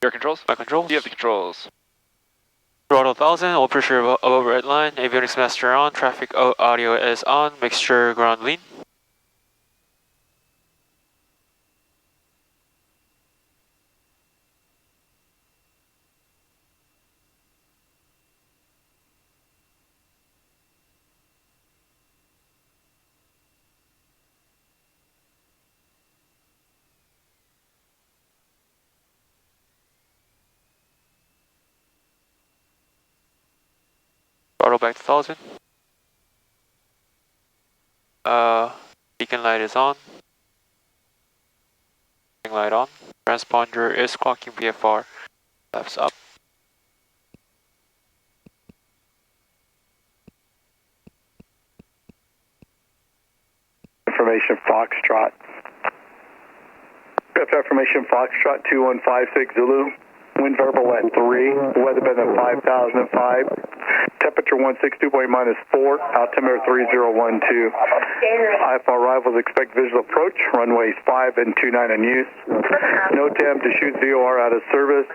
Your controls? My controls. You have the controls. Throttle 1000, all pressure above red line, avionics master on, traffic audio is on, mixture ground lean. Throttle back to 1000. Beacon light is on. Light on. Transponder is clocking VFR. Left up. Information Foxtrot. Information Foxtrot 2156 Zulu. Wind verbal at 3. Weather bed at 5005. Temperature 162.4. Altimeter 3012. IFR arrivals expect visual approach. Runways 5 and 29 in use. No attempt to shoot VOR out of service.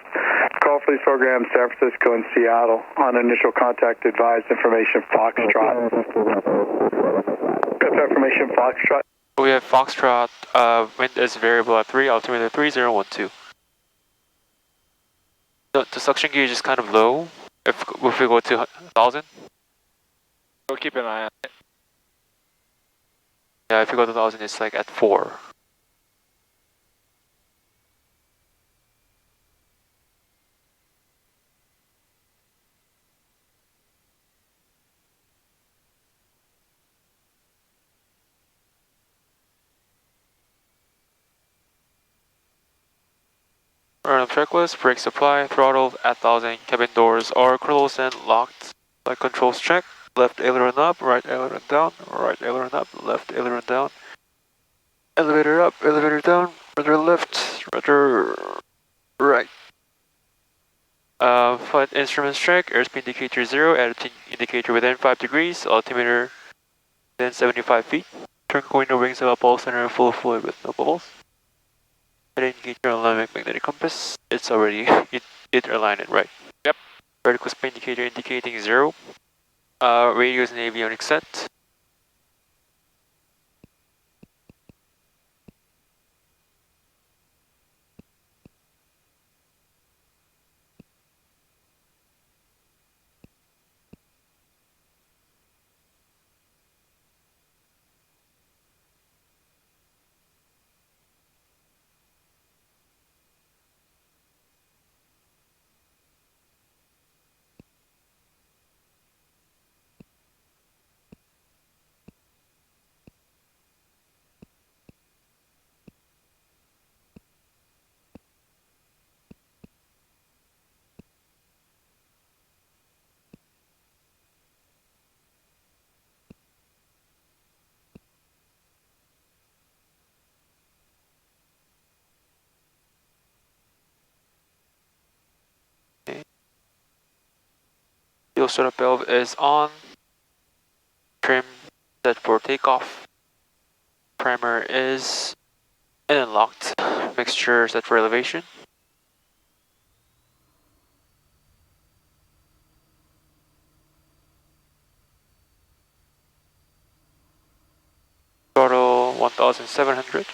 Call fleet program San Francisco and Seattle. On initial contact advised information Foxtrot. Information Foxtrot. We have Foxtrot, wind is variable at 3, altimeter 3012. The suction gauge is kind of low if we go to 1000. We'll keep an eye on it. Yeah, if you go to 1000, it's like at 4. Run up checklist, brake supply, throttle at 1000, cabin doors are closed and locked. Flight controls check, left aileron up, right aileron down, right aileron up, left aileron down. Elevator up, elevator down, rudder left, rudder right. Flight instruments check, airspeed indicator 0, attitude indicator within 5 degrees, altimeter within 75 feet. Turn window rings above ball center full of fluid with no bubbles. Indicator on magnetic compass, it's already, it aligned it right. Yep. Vertical speed indicator indicating 0. Radios and avionics set. Fuel setup valve is on. Trim set for takeoff. Primer is in and locked. Mixture set for elevation. Throttle 1700.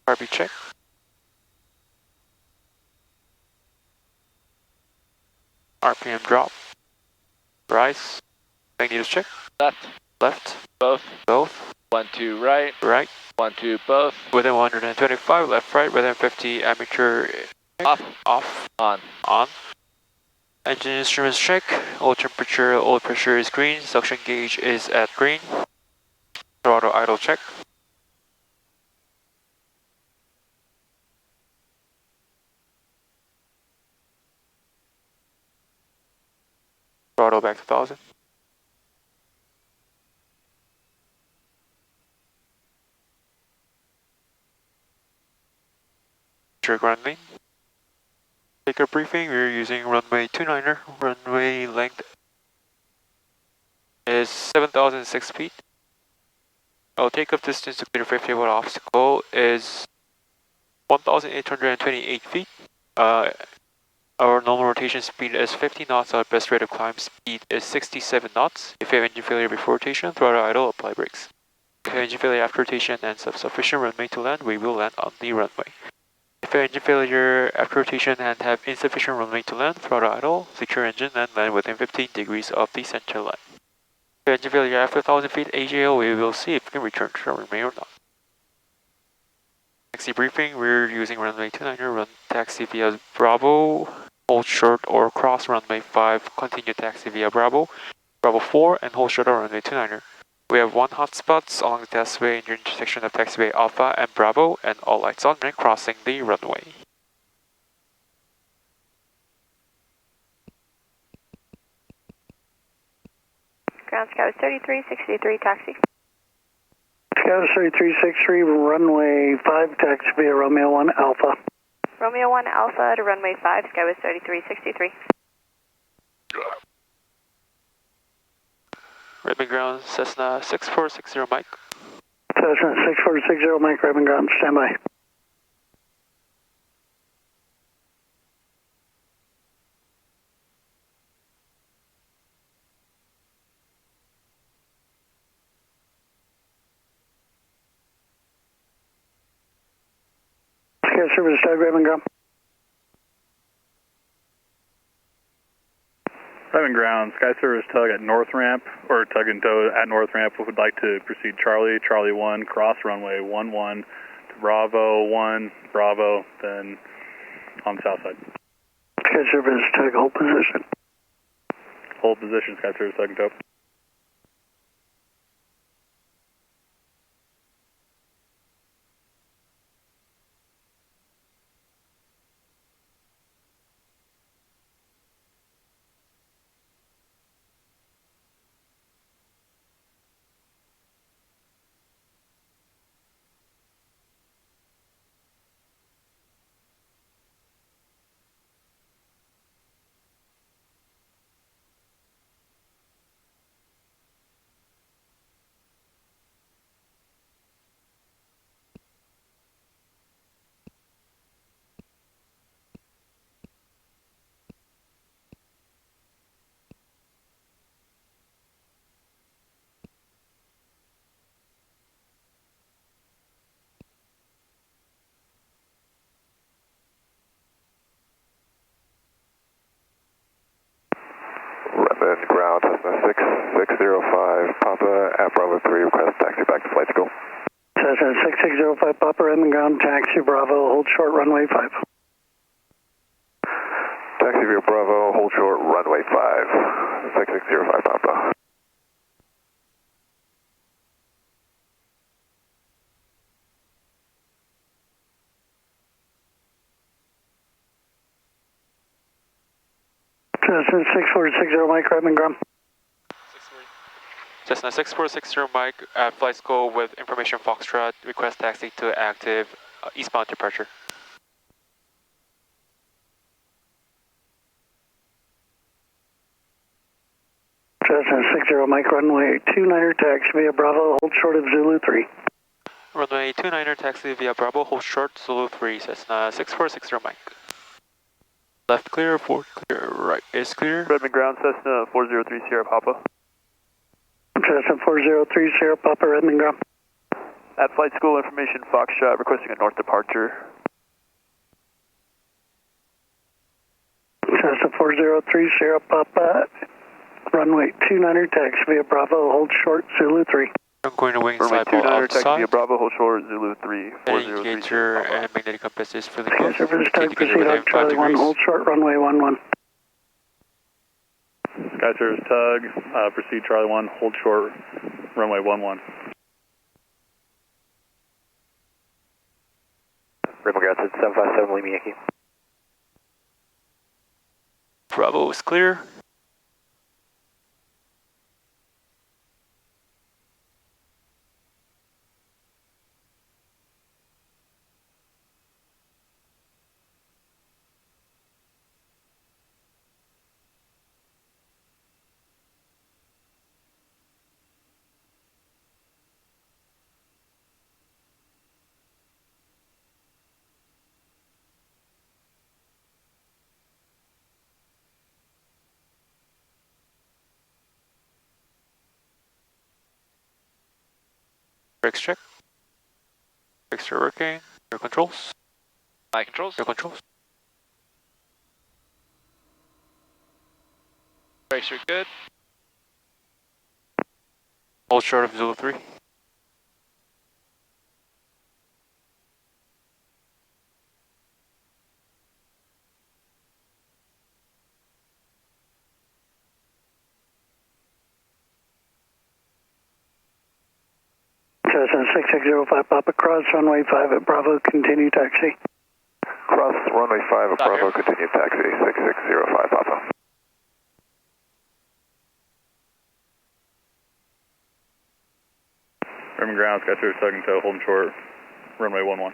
RB check. RPM drop. Rise. Magnetos check. Left. Left. Both. Both. 1, 2, right. Right. 1, 2, both. Within 125. Left, right. Within 50. Amateur. Off. Off. On. On. Engine instruments check. Oil temperature, oil pressure is green. Suction gauge is at green. Throttle idle check. Throttle back to 1000. Ground lean. Take a briefing. We're using runway 29er. Runway length is 7,006 feet. Our takeoff distance to clear 50 watt obstacle is 1,828 feet. Our normal rotation speed is 50 knots. Our best rate of climb speed is 67 knots. If you have engine failure before rotation, throttle idle, apply brakes. If you have engine failure after rotation and sufficient runway to land, we will land on the runway. If you have engine failure after rotation and have insufficient runway to land, throttle idle, secure engine, and land within 15 degrees of the center line. If you have engine failure after 1,000 feet AJL, we will see if we can return to runway or not. Taxi briefing, we're using runway 29er, run taxi via Bravo, hold short or cross runway 5, continue taxi via Bravo, Bravo 4, and hold short on runway 29er. We have one hotspot along the taxiway in the intersection of taxiway Alpha and Bravo, and all lights on when crossing the runway. Ground Scout 3363, taxi. Scout 3363, runway 5, taxi via Romeo 1 Alpha. Romeo 1 Alpha to runway 5, Scout 3363. Redmond ground, Cessna 6460 Mike. Cessna 6460 Mike, Redmond ground, standby. Sky service tug, Redmond ground. Redmond ground, Sky Service tug at north ramp, or tug and tow at north ramp. We would like to proceed Charlie 1, cross runway 11 to Bravo 1, Bravo, then on the south side. Sky service tug, hold position. Hold position, Sky Service tug and tow. Redmond ground, Cessna 6605, Papa at Bravo 3, request taxi back to flight school. Cessna 6605 Papa, Redmond ground, taxi Bravo, hold short runway 5. Taxi via Bravo, hold short runway 5, 6605 Papa. Cessna 6460 Mike, Redmond ground. Cessna 6460 Mike at flight school with information Foxtrot, request taxi to active eastbound departure. Cessna 60 Mike, runway 29er, taxi via Bravo, hold short of Zulu 3. Runway 29er, taxi via Bravo, hold short, Zulu 3, Cessna 6460 Mike. Left clear, forward clear, right is clear. Redmond ground, Cessna 403 Sierra Papa. Cessna 403 Sierra Papa, Redmond ground. At flight school information Foxtrot, requesting a north departure. Cessna 403 Sierra Papa, runway 29er, taxi via Bravo, hold short, Zulu 3. I'm going to wing Runway sidewall 29er, taxi via outside. Bravo, hold short, Zulu 3, 403 Indicator Sierra Papa. and magnetic compass is fully Sky closed. service Proceed tug, to get proceed within on 5 Charlie 1, degrees. hold short runway 11. Sky Service tug, proceed Charlie 1, hold short, runway 11. Redmond ground, 757 Lima Yankee. Bravo is clear. Brakes check. Brakes are working. Your controls. My controls. Your controls. Brakes are good. Hold short of Zulu 3. Cessna 6605 Papa, cross runway 5 at Bravo, continue taxi. Cross runway 5 at Stop Bravo, here. continue taxi, 6605 Papa. Urban ground, Sky Service tugging toe, holding short, runway 11.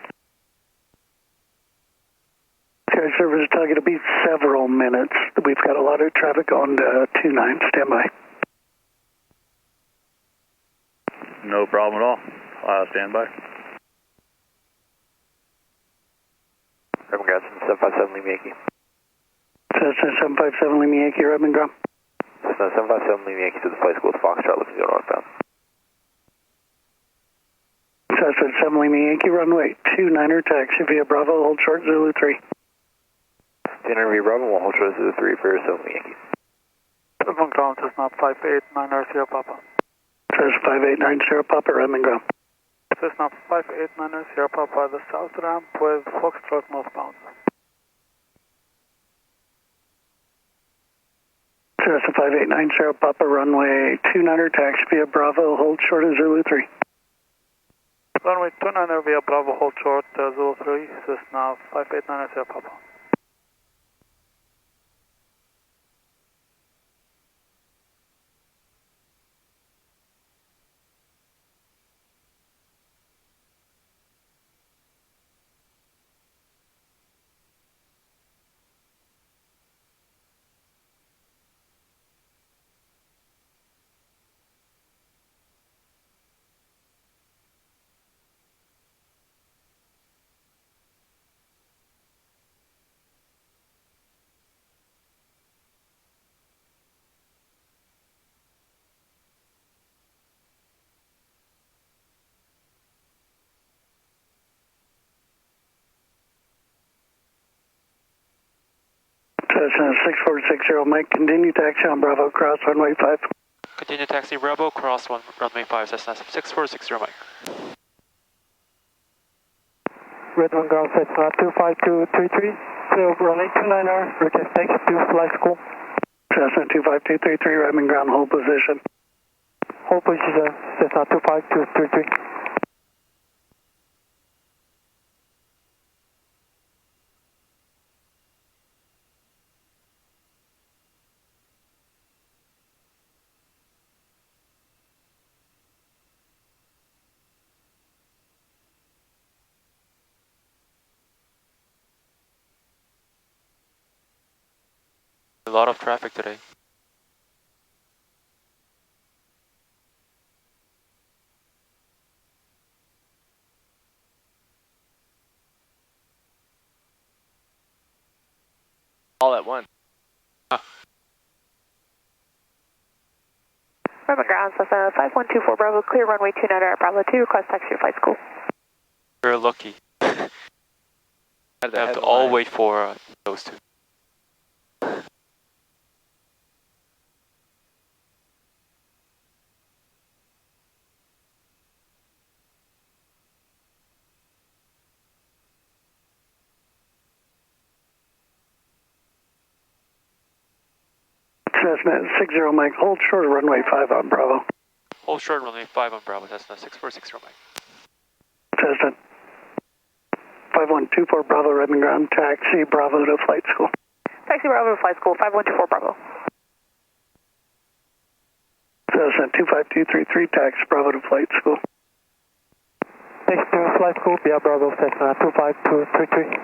Sky Service tug, it'll be several minutes. We've got a lot of traffic on 29, stand by. No problem at all. Stand by. Urban ground, 757 Lima Yankee. Cessna 757 Lima Yankee, Urban ground. Cessna 757 Lima Yankee to the flight school with Foxtrot, looking to go northbound. Cessna 7 Lima Yankee, runway 29er, taxi via Bravo, hold short Zulu 3. Dinner via Bravo, we'll hold short Zulu 3 for 7 Lima Yankee. Urban ground, Cessna 589 Papa. Cessna 5890 Papa, Urban ground. Cessna 5890 Papa, the south ramp with Foxtrot northbound. Cessna 5890 Papa, runway 29er, taxi via Bravo, hold short of Zulu 3. Runway 29 via Bravo, hold short, Zulu 3, Cessna 5890 Papa. Cessna 6460 Mike, continue taxi on Bravo, cross runway 5. Continue taxi Bravo, cross runway 5, Cessna 6460 Mike. Redmond ground, Cessna 25233, so runway 29er, request taxi to flight school. Cessna 25233, Redmond ground, hold position. Hold position, Cessna 25233. A lot of traffic today. All at once. Urban ground, Cessna 5124 Bravo, clear runway 29 at Bravo 2, request taxi to flight school. You're lucky. Had We the have to headline. all wait for those two. Cessna 60 Mike, hold short of runway 5 on Bravo. Hold short runway 5 on Bravo, Cessna 6460 Mike. Cessna 5124 Bravo, Redmond ground, taxi Bravo to flight school. Taxi Bravo to flight school, 5124 Bravo. Cessna 25233, taxi Bravo to flight school. Taxi to flight school via Bravo, Cessna 25233.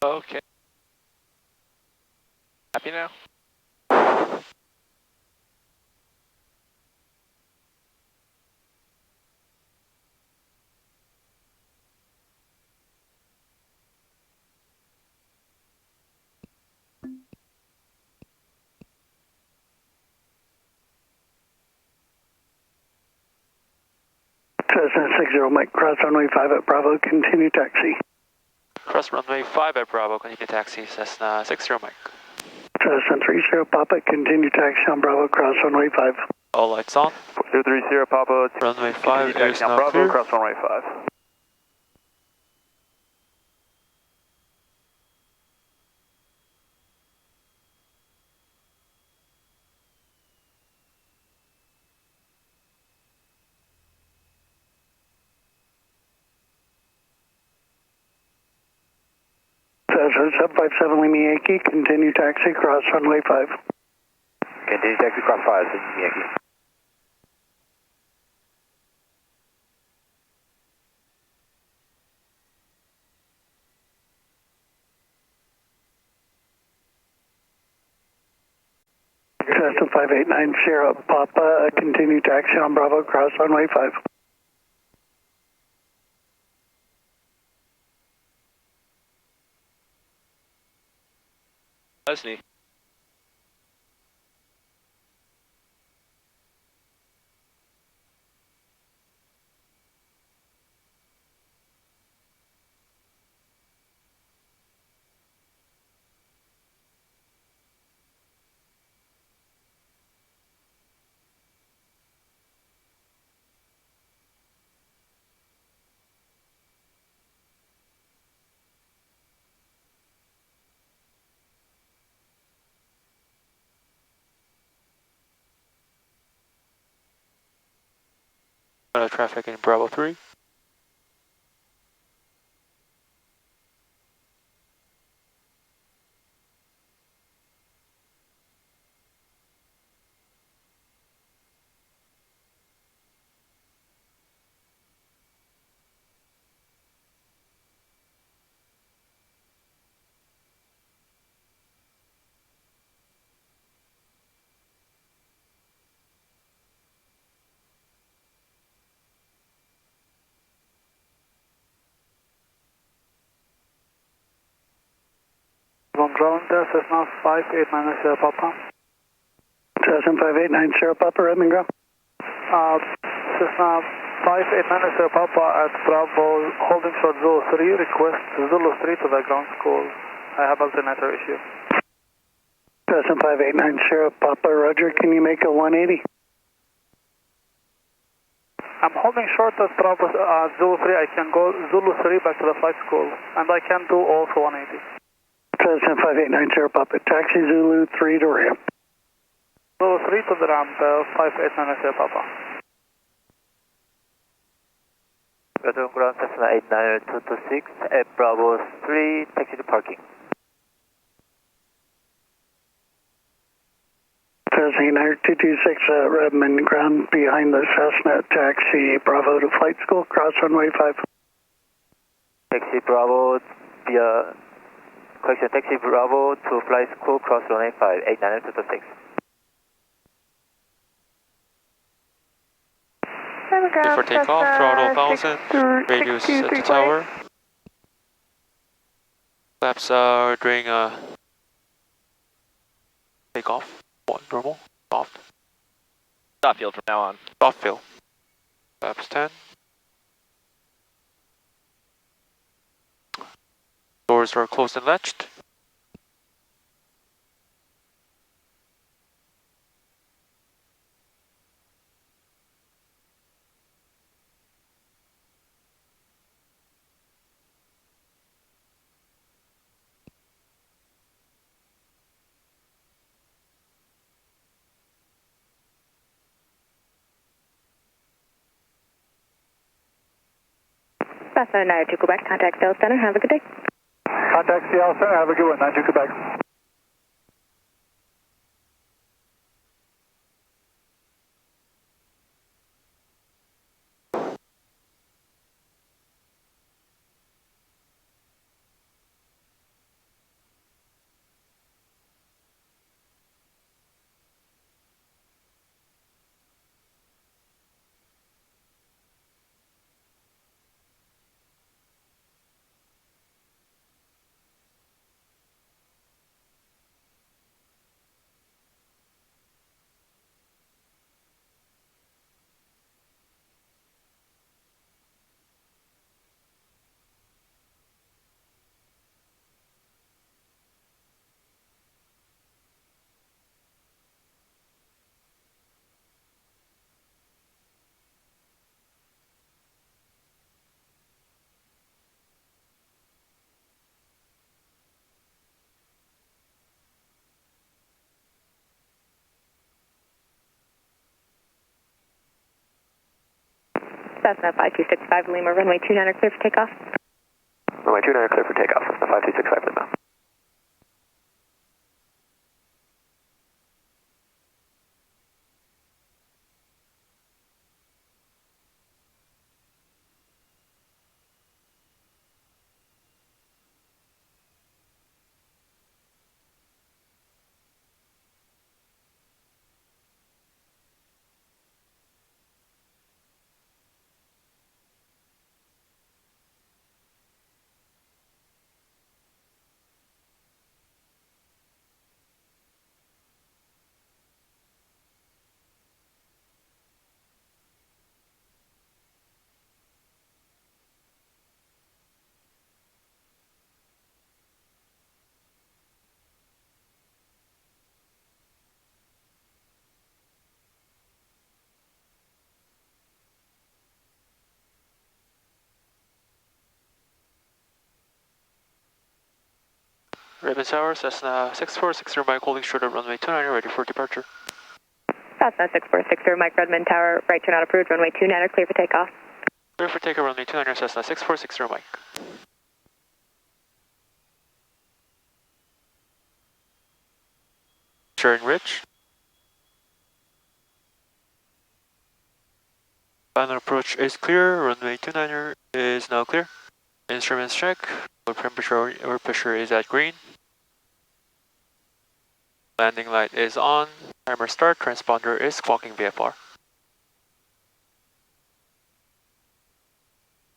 Okay. Happy now? Cessna 60 Mike, cross runway 5 at Bravo, continue taxi. Cross runway 5 at Bravo, continue taxi, Cessna 60 Mike. Cessna 30 Papa, continue taxi on Bravo, cross runway 5. All lights on. 230 Papa, Runway 5 is now Bravo, clear. cross runway 5. Cessna 757 Lima Yankee, continue taxi, cross runway 5. Continue taxi, cross 5, Yankee. Cessna 5890 Papa, continue taxi on Bravo, cross runway 5. Leslie. Traffic in Bravo 3. On ground, Cessna 5890 Papa. Cessna 5890 Papa, Redmond ground. Cessna 5890 Papa at Bravo, holding short Zulu 3, request Zulu 3 to the ground school. I have alternator issue. Cessna 5890 Papa, Roger, can you make a 180? I'm holding short at Bravo Zulu 3. I can go Zulu 3 back to the flight school, and I can do also 180. Cessna 5890 Papa, taxi Zulu 3 to ramp. Zulu 3 to the ramp, 5890 Papa. Go to ground Cessna 89226 at Bravo 3, taxi to parking. Cessna 226 Redmond ground behind the Cessna taxi Bravo to flight school, cross runway 5. Taxi Bravo via correction, taxi Bravo to flight school, cross runway 5, 89226. Before takeoff, throttle 1000, radius at the tower. Flaps are doing a takeoff. What, normal? Soft? Stop field from now on. Soft fill. Flaps 10. Doors are closed and latched. Cessna 92 Quebec, contact Sales Center. Have a good day. Contact Seattle Center. Have a good one. 92 Quebec. Cessna 5265 Lima, runway 29 clear for takeoff. Runway 29 clear for takeoff, Cessna 5265 Lima. Redmond Tower, Cessna 6460 Mike, holding short of runway 29, ready for departure. Cessna 6460 Mike, Redmond Tower, right turn out approved, runway 29 clear for takeoff. Clear for takeoff, runway 29, Cessna 6460 Mike. Sharing Ridge. Final approach is clear, runway 29 is now clear. Instruments check, air pressure is at green. Landing light is on, timer start, transponder is clocking VFR.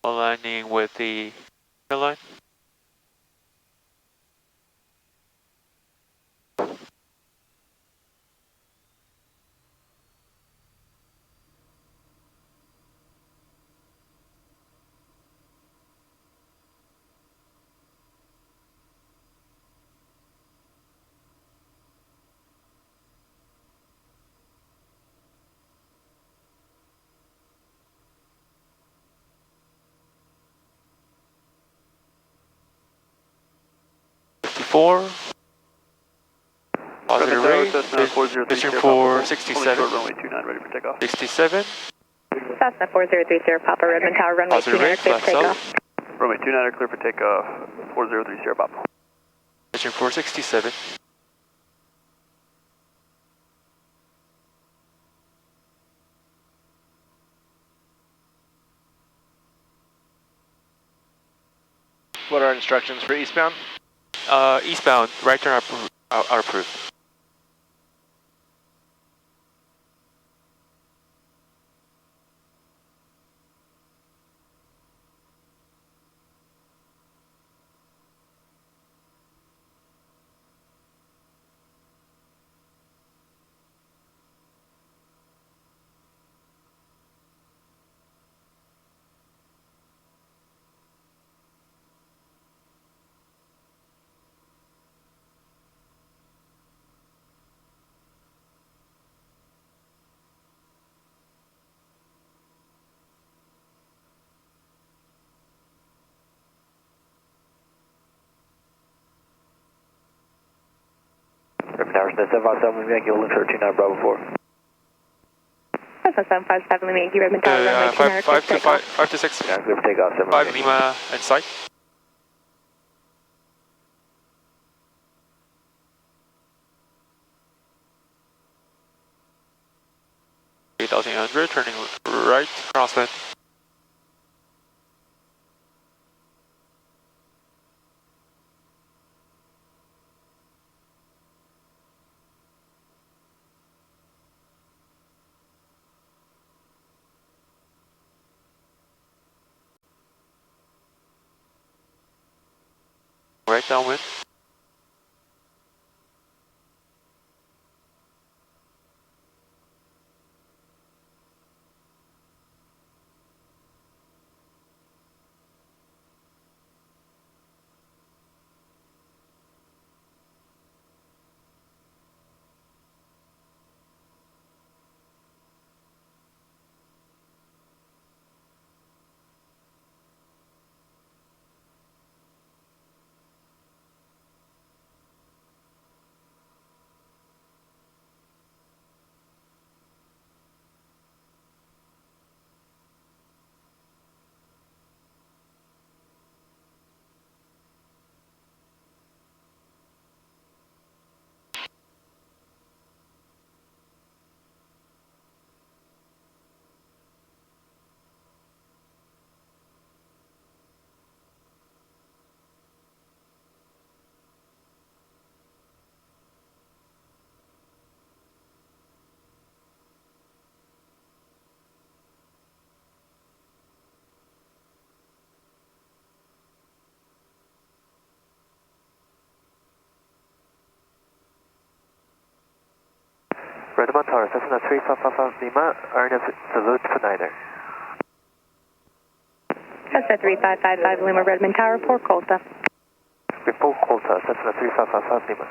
Aligning with the line. Positive rate, pitching for 67. Runway 29 ready for takeoff. 67. Cessna 4030 Papa, Redmond Tower, runway Positive 29 rate, clear for flaps takeoff. out. Runway 29 clear for takeoff. 4030 Papa. Pitching for 67. What are instructions for eastbound? Eastbound, right turn are approved. Tower, 757 Yankee, holding short 29 Bravo 4. Cessna 757 Lima, Yankee, Redmond Tower, runway 29 clear for takeoff. 5 to 6. Yeah, clear for takeoff, 7 5 Yankee. Lima in sight. Turning right, crosswind. Right downwind. Redmond Tower, Cessna 3555 Lima, RNF Zulu to Niner. Cessna 3555 Lima, Redmond Tower, Port Colta. Report Colta, Cessna 3555 Lima.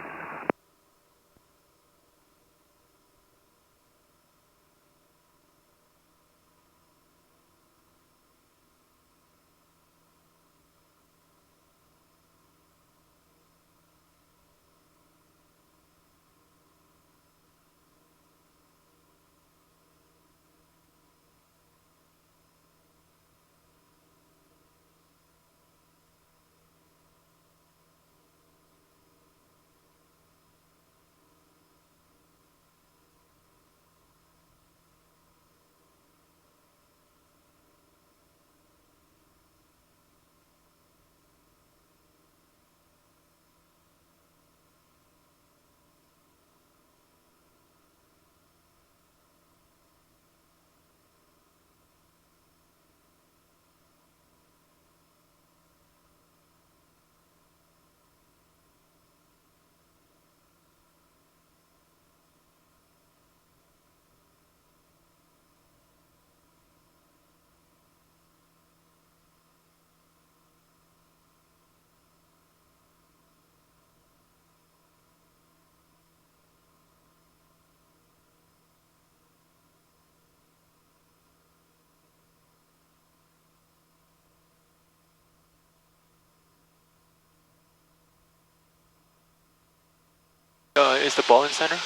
Is the ball in center?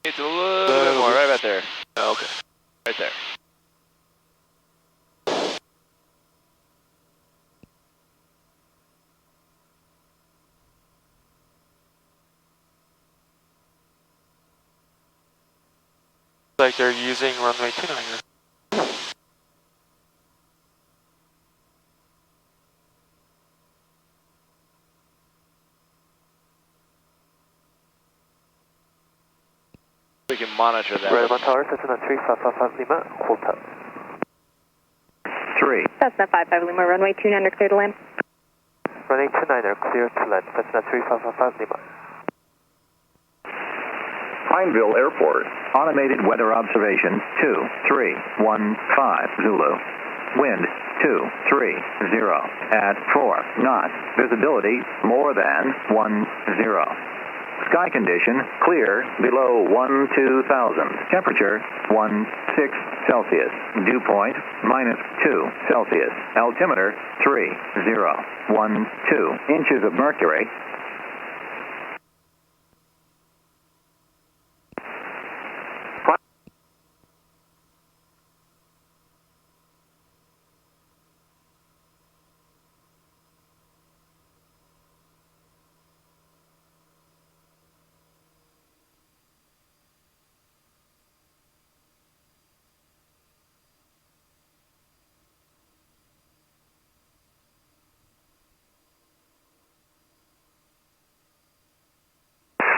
It's a little bit more, right about there. Oh, okay. Right there. Like they're using runway 29. We can monitor that. Redmond Tower, Cessna 3555 Lima, Colta. 3. Cessna 55 Lima, runway 29, clear to land. Running to Niner, clear to land, Cessna 3555 Lima. Prineville Airport. Automated weather observation 2315 Zulu. Wind 230 at 4 knots. Visibility more than 10. Sky condition clear below 12,000. Temperature 16 Celsius. Dew point -2 Celsius. Altimeter 3012 inches of mercury.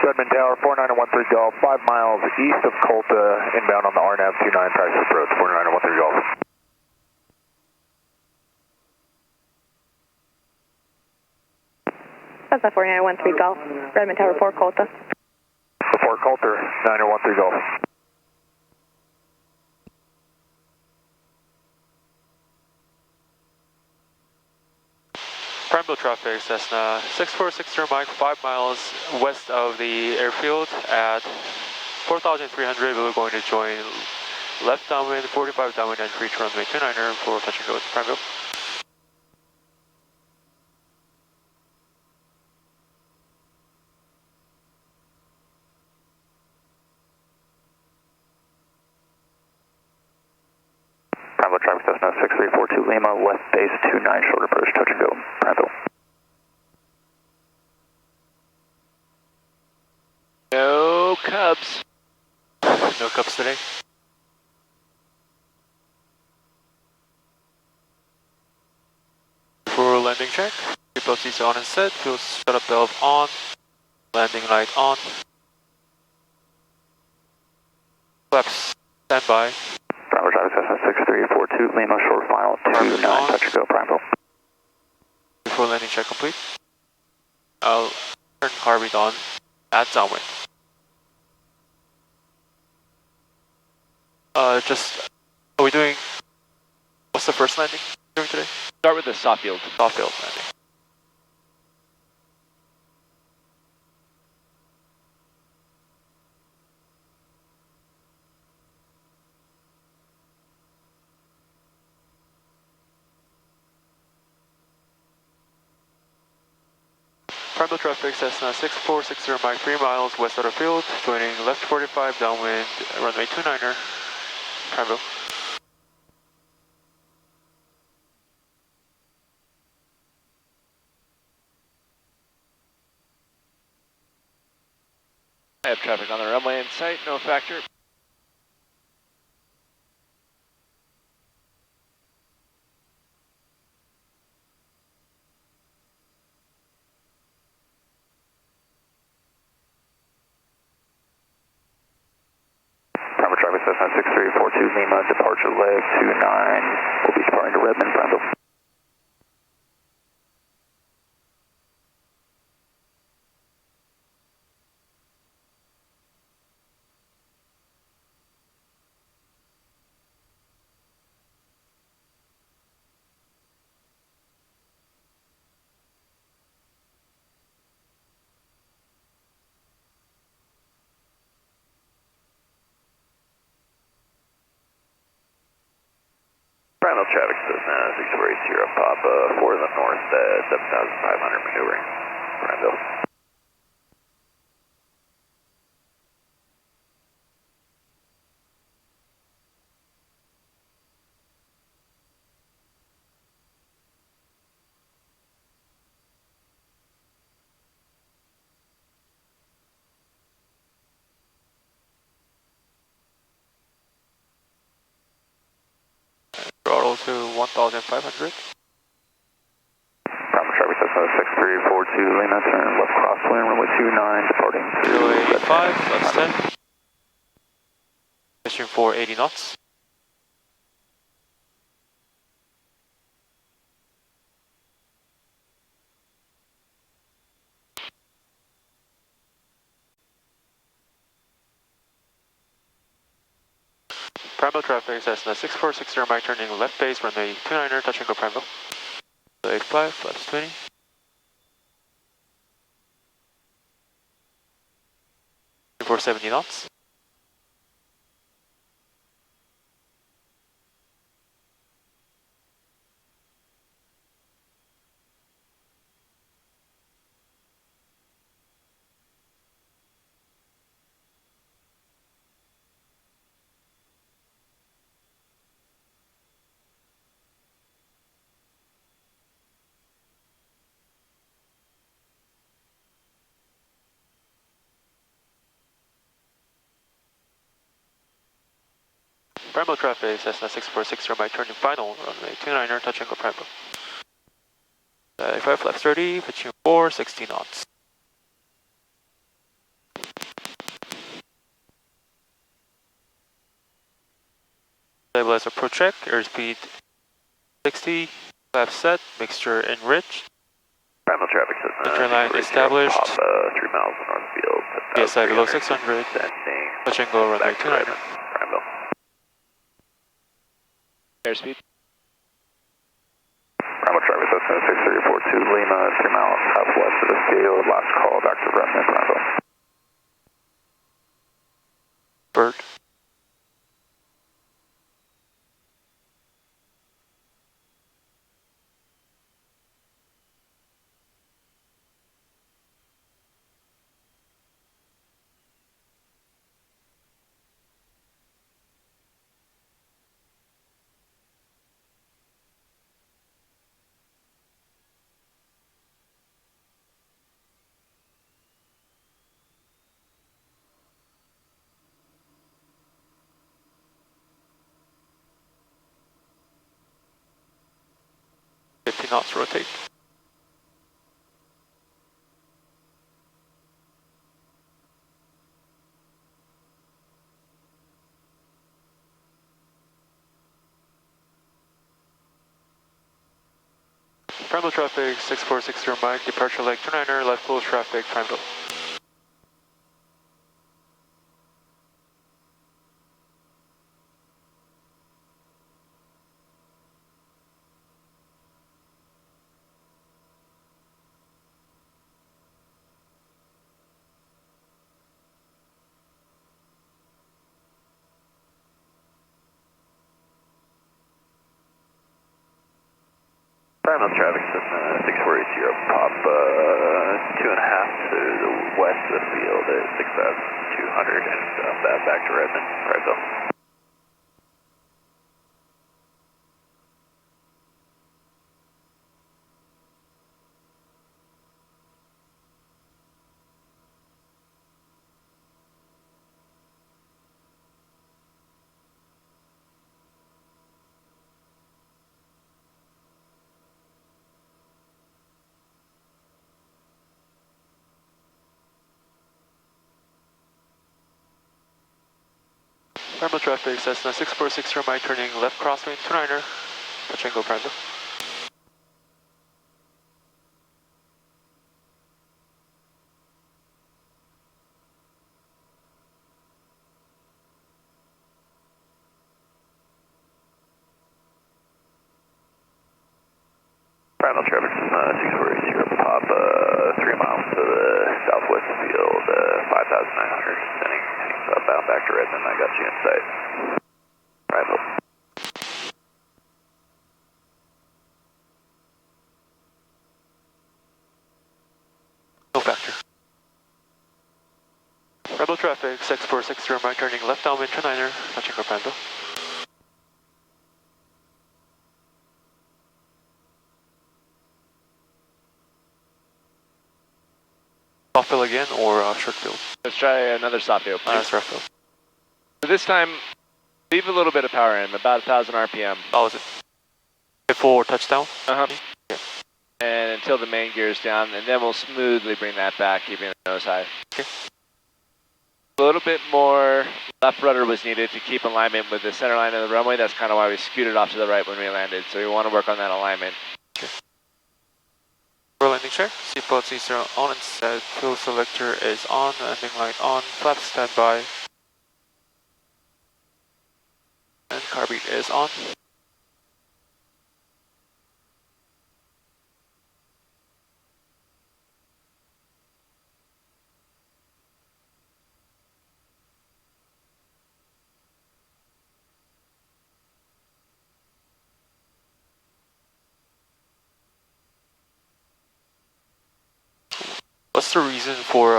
Redmond Tower, 4913 Golf, 5 miles east of Colta, inbound on the RNAV 29 practice approach, 4913 Golf. Cessna 4913 Golf, Redmond Tower, Port Colta. Fort Coulter, 9013 Golf. Prineville traffic, Cessna 6460 Mike, 5 miles west of the airfield at 4,300. We're going to join left downwind, 45 downwind, and reach runway 29er for touch and go to Prineville. Prineville traffic, Cessna 6342 Lima, left base 29, short approach, touch and go, Prineville. No Cubs. No Cubs today. For landing check, seatbelt seats on and set, fuel setup valve on, landing light on. Flaps standby. Prineville traffic, Cessna 6342 Lima, short final 29, touch and go, Prineville. Before landing check complete, I'll turn carbide on at downwind. Are we doing, what's the first landing doing today? Start with the soft field. Soft field landing. Prineville traffic, Cessna 6460 Mike 3 miles west of the field, joining left 45 downwind, runway 29er, Prineville. I have traffic on the runway in sight, no factor. Prineville traffic, Cessna 6342 Lima, departure leg 29. We'll be departing to Redmond, Prineville. Prineville traffic, Cessna 6480 Papa, 4 to the north at 7,500 maneuvering, Prineville. Throttle to 1,500. Prineville traffic, Cessna 6342 Lima, turn left crosswind, runway 29, departing to Runway Redmond, 5, left Prineville. 10. Mission for 80 knots. Prineville traffic, Cessna 6460 Mike turning left base, runway 29er, touching go Prineville. 85, left 20. 470 knots. Prineville traffic, Cessna 6460 Mike turning final, runway 29er, touching go Prineville. 85, left 30, pitching 460 knots. Stabilize approach check, airspeed 60, flap set, mixture enriched. Prineville traffic, Cessna Enter line 6480 established. Papa, 3 miles north field. PSI below 600, Descending. touch and go runway Back to 29er. Redmond, Prineville. Airspeed. Prineville traffic, Cessna 6342 Lima, 3 miles southwest of the field. Last call back to Redmond, Prineville. Bird. Knots rotate. Prineville traffic, 6460 Mike, departure leg 29er, left close traffic, Prineville. Prineville traffic, 6480, pop 2.5 to the west of the field at 6,200 and back to Redmond, Prineville. Prineville traffic, Cessna 646 right turning left crosswind 29er, touch and go Prineville. Prineville traffic, 6480, pop 3 miles to the southwest of the field, 5,900, heading southbound back to Redmond. I got you in sight. Prineville. No factor. Prineville traffic, 6460 right turning left downwind 29er, touch and go Prineville. Soft fill again or short field? Let's try another soft field. That's rough field. So this time, leave a little bit of power in, about 1,000 RPM. Oh, is it? Before touchdown? Uh-huh. Okay. And until the main gear is down, and then we'll smoothly bring that back, keeping the nose high. Okay. A little bit more left rudder was needed to keep alignment with the center line of the runway. That's kind of why we scooted off to the right when we landed. So we want to work on that alignment. Okay. For landing check, seatbelt seats are on and set, fuel selector is on, landing light on, flaps standby, and car beat is on. What's the reason for,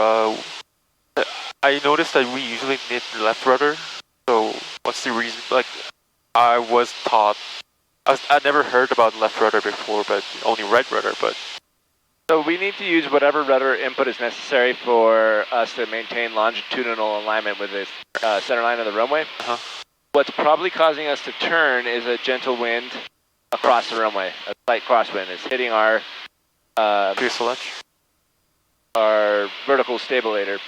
I noticed that we usually need left rudder, so what's the reason, like, I was taught, I never heard about left rudder before, but only right rudder, but. So we need to use whatever rudder input is necessary for us to maintain longitudinal alignment with the center line of the runway. Uh-huh. What's probably causing us to turn is a gentle wind across the runway. A slight crosswind is hitting our Fuselage. our vertical stabilizer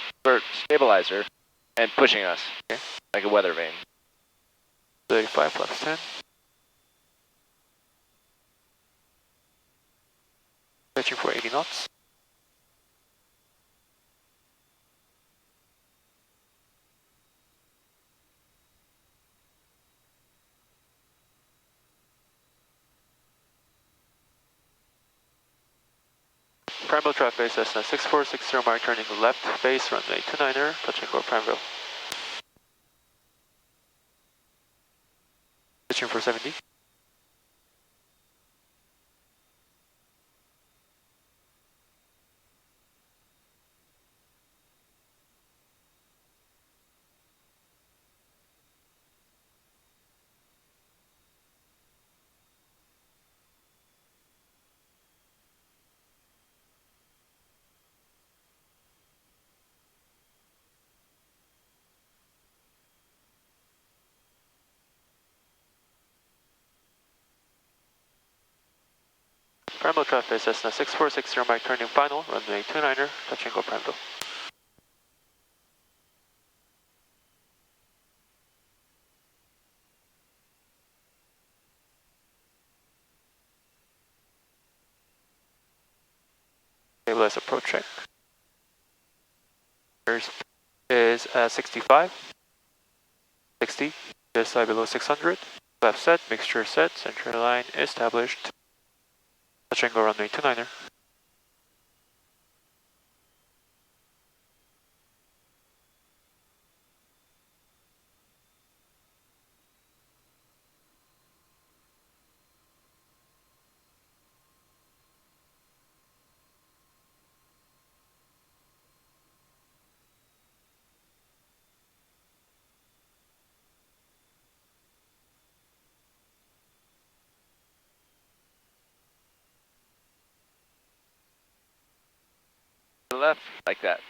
and pushing us, okay, like a weather vane. 35 plus 10. Searching for 80 knots. Prineville traffic, Cessna 6460 mark turning left base runway 29er, touch and go Prineville. Searching for 70. Prineville traffic, Cessna 6460 mark turning final, runway 29er, touch and go Prineville. Stabilize approach check. There's is 65, 60, this side below 600, left set, mixture set, center line established, touch and go runway 29er. left, like that.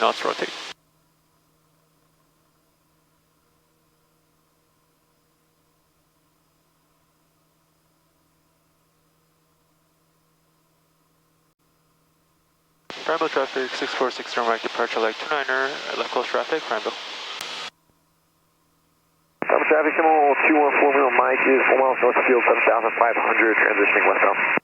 Knots rotate. Prineville traffic, 646 right departure leg 29er, left close traffic, Prineville. Prineville traffic, Signal 214 Lima Mike is 4 miles north of field 7500, transitioning westbound.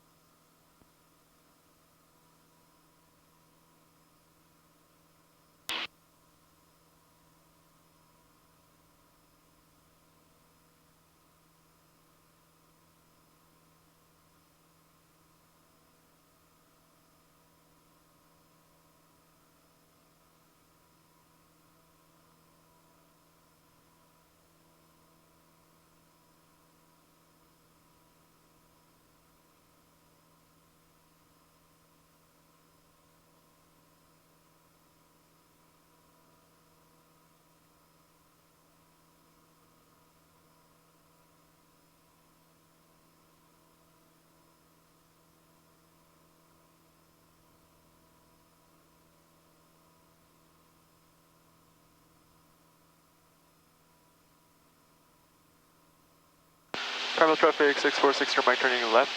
Prineville traffic, 646 Mike turning left,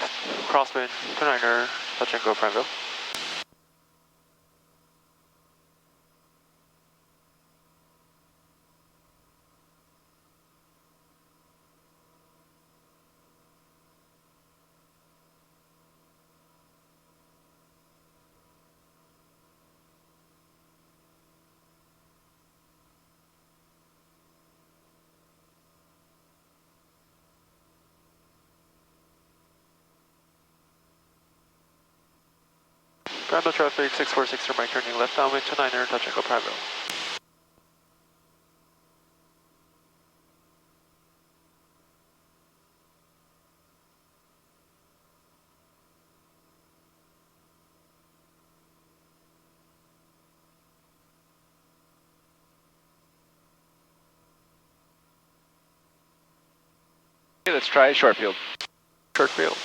crosswind 29er, touch and go Prineville. Prineville traffic, 646 Mike turning left downwind 29er, touch and go Prineville. Okay, let's try short field. Short field.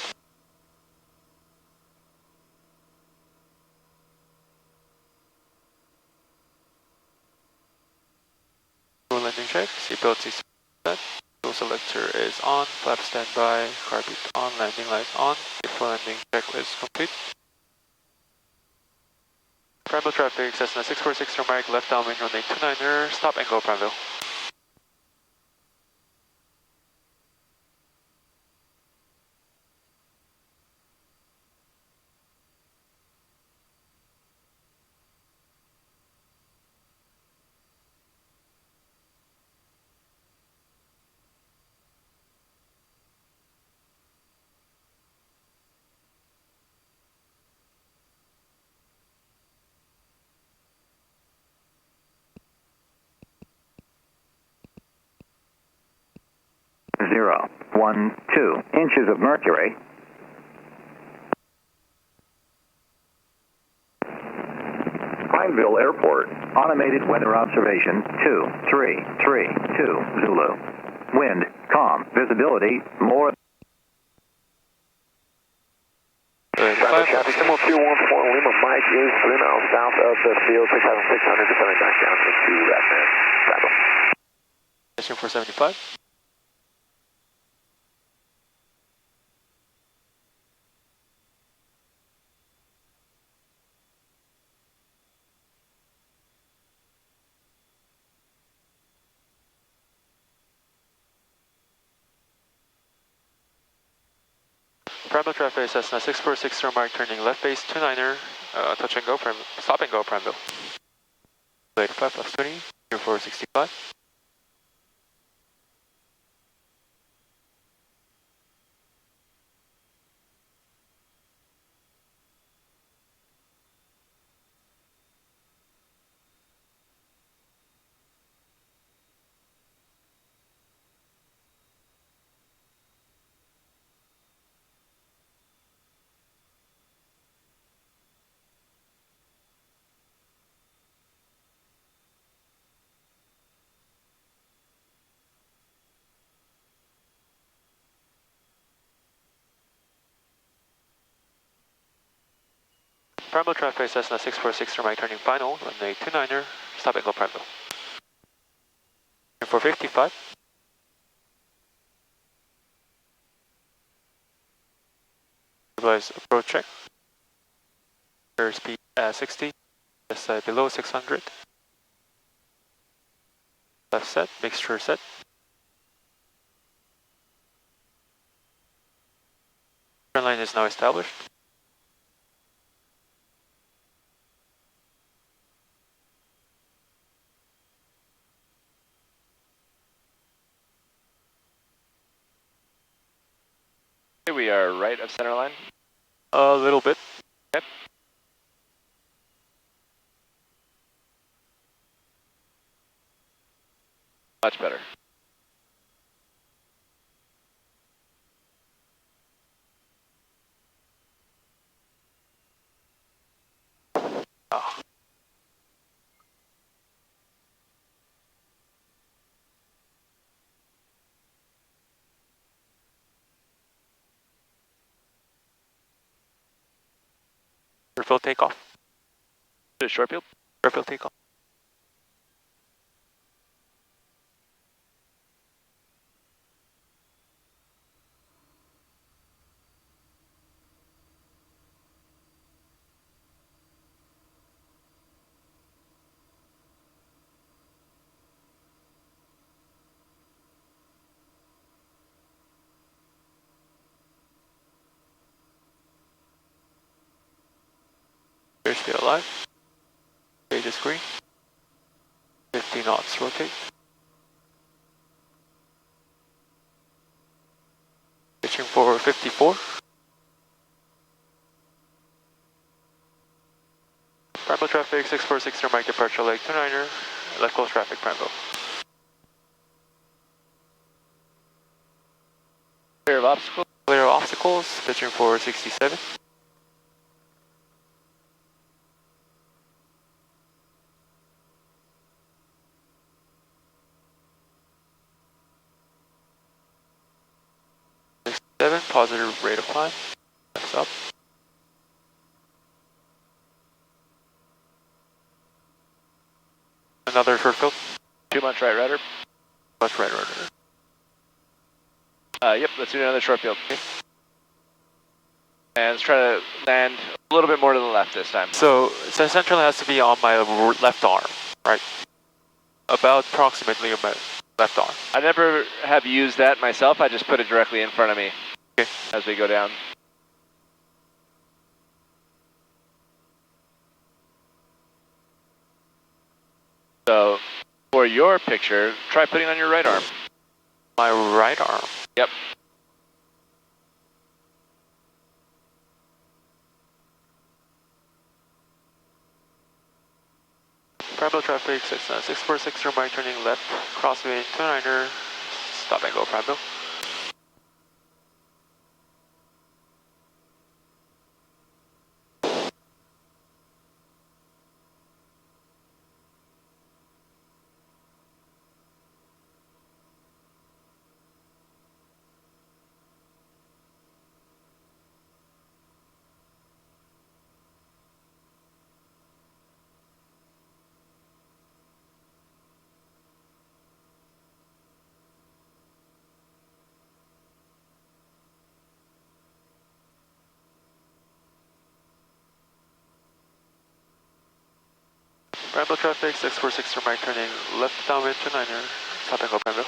Landing check, seatbelt is set, fuel selector is on, flap standby, car beat on, landing lights on, fuel landing check is complete. Prineville traffic, Cessna 646 Mike, left downwind runway 29er, stop and go Prineville. Zero, 1, 2 inches of mercury. Prineville Airport, automated weather observation 2332 Zulu. Wind, calm, visibility, more. Prineville traffic, Signal 214 Lima Mike is 3 miles south of the field, 6,600, descending back down into Redmond, Prineville. Station 475. Prineville traffic, Cessna 646 Mark turning left base 29er, touch and go, stop and go Prineville. 85 plus 20, 0465. Prineville traffic, Cessna 646 for my turning final, runway 29er, stop and go Prineville. For 55. Stabilize approach check. Speed 60, just below 600. Left set, mixture set. Turn line is now established. We are right of center line. A little bit. Okay. Much better. Oh. Airfield takeoff. Short field. Airfield takeoff. Airspeed alive. Gauge is green. 50 knots, rotate. Pitching for 54. Prineville traffic, 646 near Mike departure leg 29er, left coast traffic Prineville. Clear of obstacles. Clear of obstacles, pitching for 67. Positive rate of climb. Next up. Another short field. 2 much right rudder. Much right rudder. Yep, let's do another short field. Okay. And let's try to land a little bit more to the left this time. So central has to be on my left arm, right? About approximately on my left arm. I never have used that myself. I just put it directly in front of me. Okay. As we go down. So, for your picture, try putting on your right arm. My right arm? Yep. Prineville traffic, 646 from right turning left, crosswind 29er, stop and go Prineville. Prineville traffic, 646 from right turning left downwind 29er, stop and go Prineville.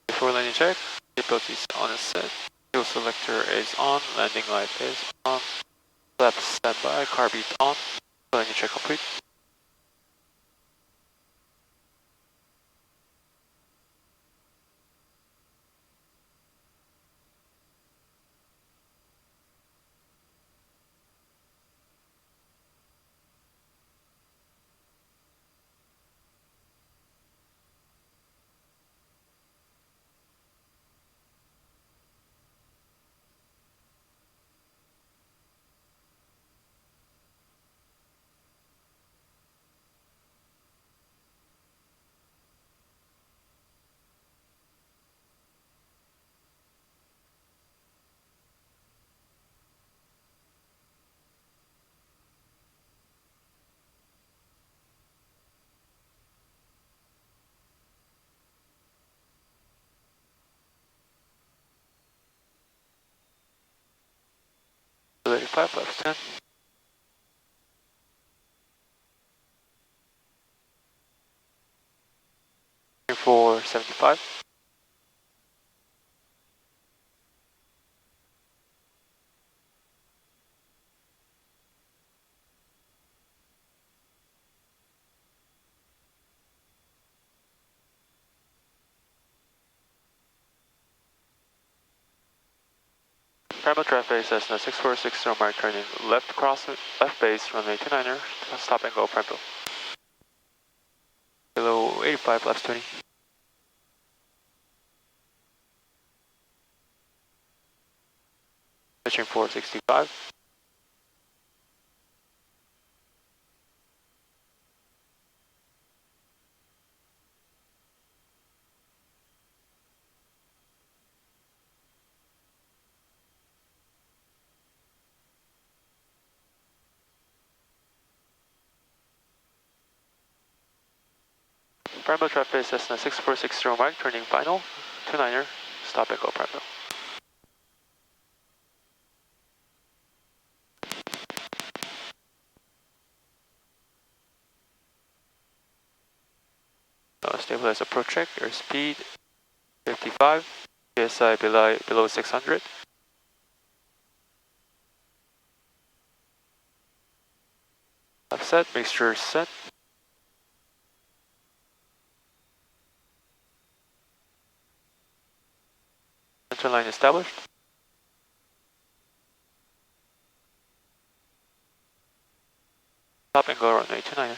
Before landing check, seatbelt is on and set, fuel selector is on, landing light is on, flaps standby, car beat on, landing check complete. 85, left 10. 475. Prineville traffic Cessna 6460 mark turning left left base runway 29er, stop and go Prineville. Below 85, left 20. Pitching 465. Prineville traffic Cessna 6460 mark turning final, 29er, stop and go Prineville. Stabilize approach check, airspeed 55, PSI below 600. Left set, mixture set. Center line established. Stop and go runway 29er.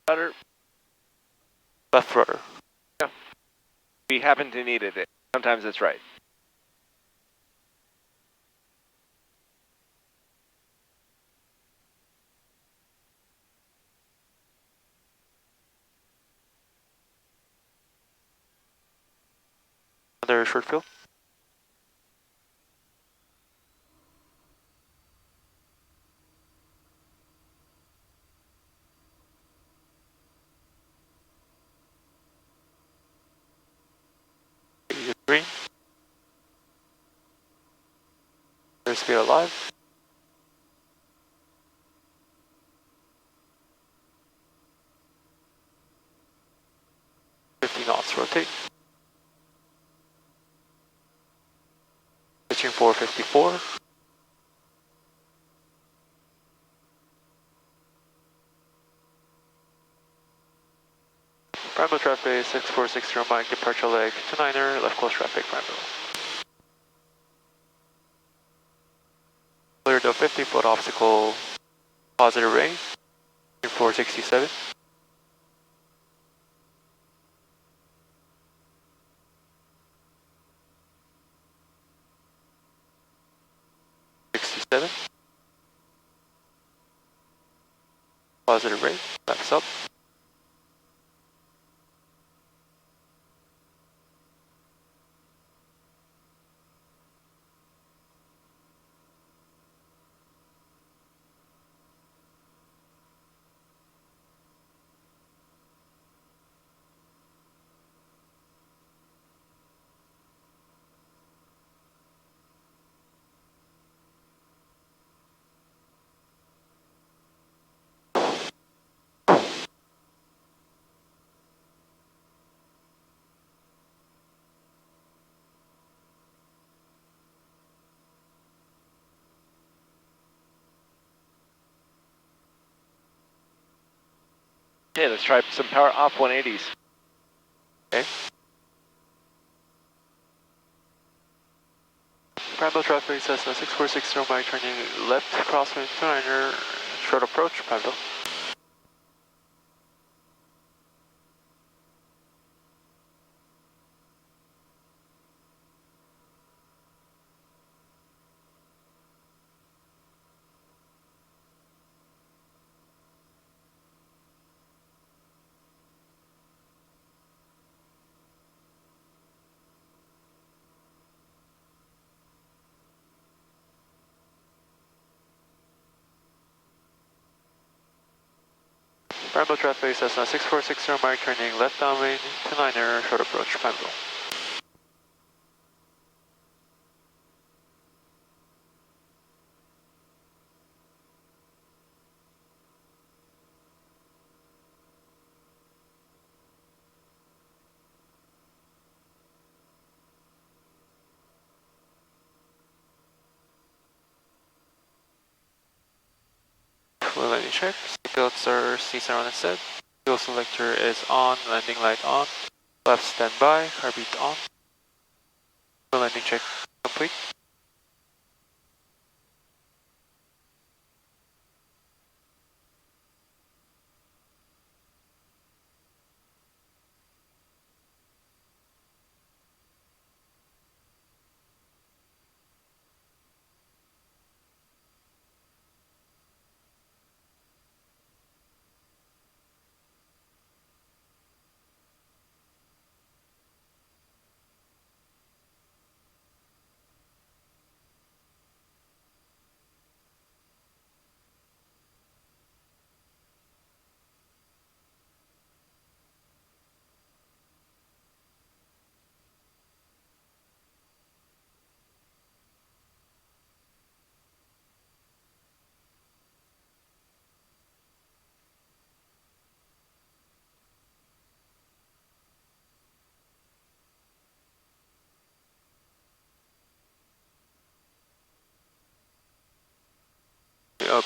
Rudder. Left rudder. Yeah. We happen to need it. Sometimes it's right. Another short field. Green. Airspeed alive. 50 knots, rotate. Pitching 454. Prineville traffic 6460 Mike, departure leg 29er, left close traffic Prineville. Cleared of 50-foot obstacle, positive range, 467. Positive range, backs up. Okay, let's try some power off 180s. Okay. Prineville traffic Cessna 6460 Mike, turning left crosswind 29er, short approach Prineville. Prineville traffic, Cessna 6460 Mike turning left downwind, 29er, short approach, Prineville. Fuel landing check, seatbelts are seats are on and set. Fuel selector is on, landing light on. Flaps standby, car beat on. Fuel landing check complete.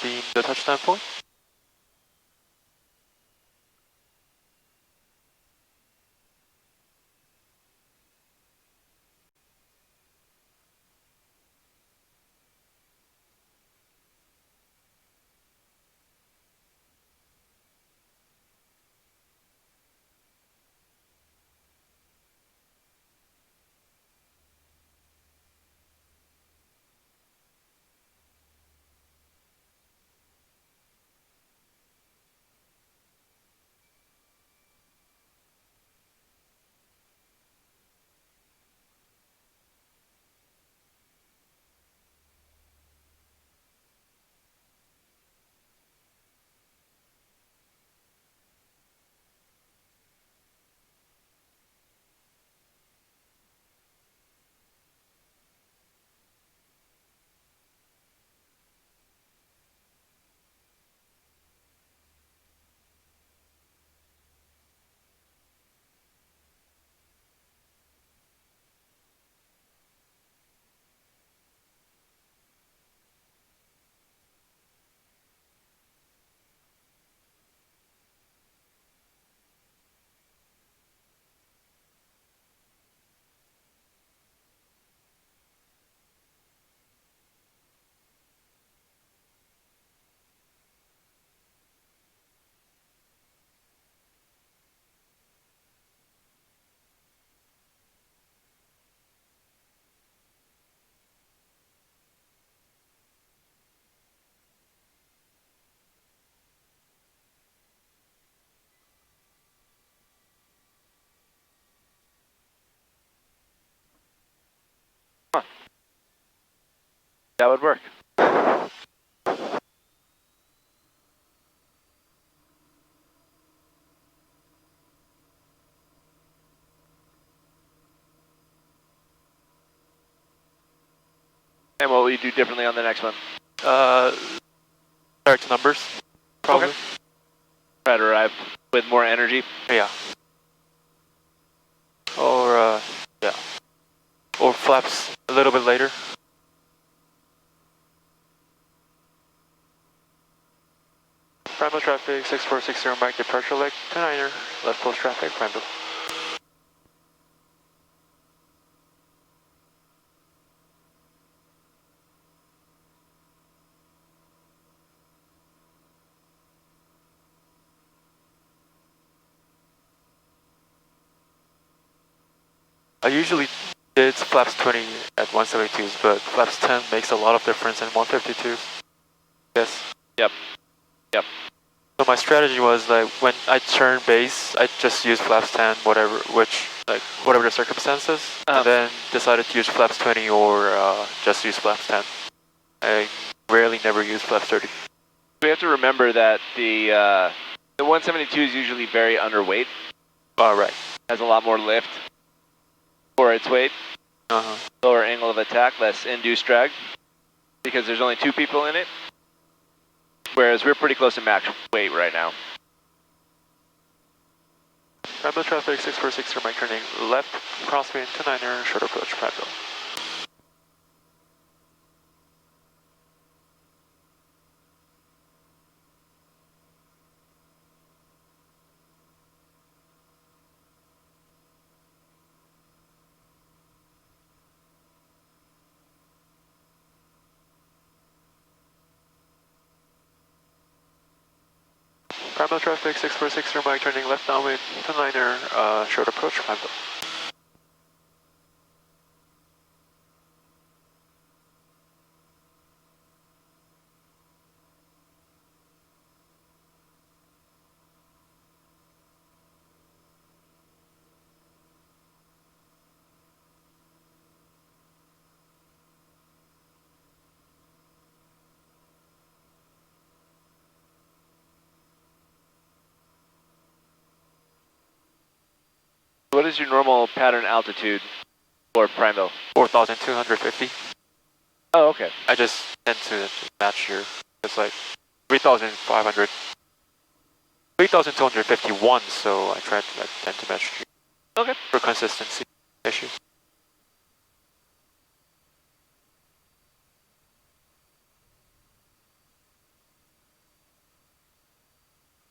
Being the touchdown point. That would work. And what will you do differently on the next one? Direct numbers, probably. Okay. Try to arrive with more energy. Yeah. Or, yeah. Or flaps a little bit later. Prineville traffic, 6460 Mike departure leg, 29er, left close traffic, Prineville. I usually did flaps 20 at 172s, but flaps 10 makes a lot of difference in 152s. Yes. Yep. Yep. So my strategy was like when I turn base, I just use flaps 10, whatever the circumstances, and then decided to use flaps 20 or just use flaps 10. I rarely never use flaps 30. We have to remember that the The 172 is usually very underweight. Right. Has a lot more lift for its weight. Lower angle of attack, less induced drag, because there's only 2 people in it. Whereas we're pretty close to max weight right now. Prineville traffic 646 Mike turning left, crosswind 29er, short approach Prineville. Prineville traffic 646 Mike turning left downwind 29er, short approach Prineville. What is your normal pattern altitude for Prineville? 4,250. Oh, okay. I just tend to match here. It's like 3,500, 3,251, so I tend to match here. Okay. For consistency issues.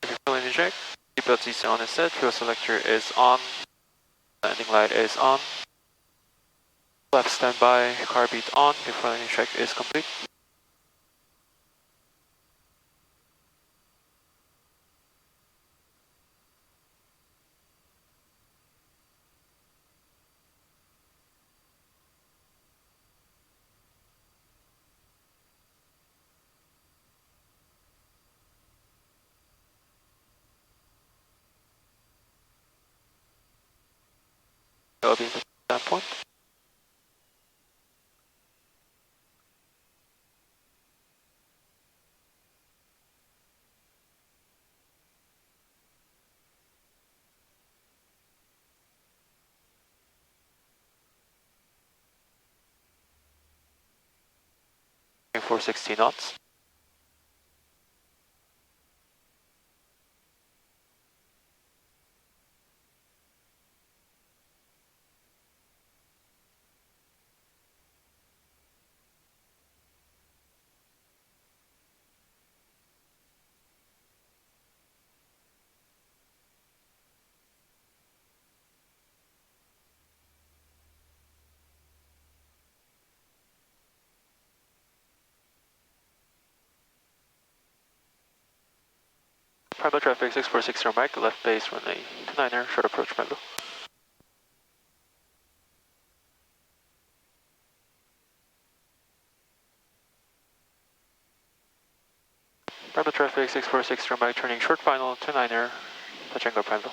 Fuel inject. Seatbelt is on and set. Fuel selector is on. Landing light is on. Left standby. Car beat on. The fuel inject is complete. That will be the standpoint. For 60 knots. Prineville traffic 646 Mike, left base runway 29er, short approach Prineville. Prineville traffic 646 Mike, turning short final 29er, touch and go Prineville.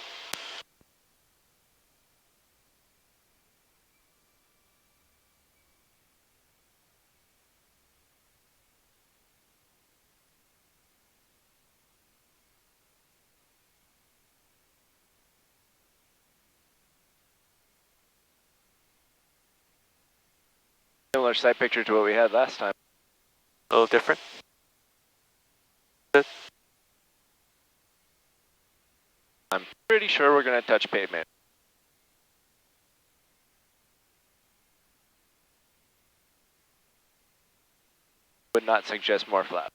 Similar sight picture to what we had last time. A little different. Good. I'm pretty sure we're going to touch pavement. Would not suggest more flap.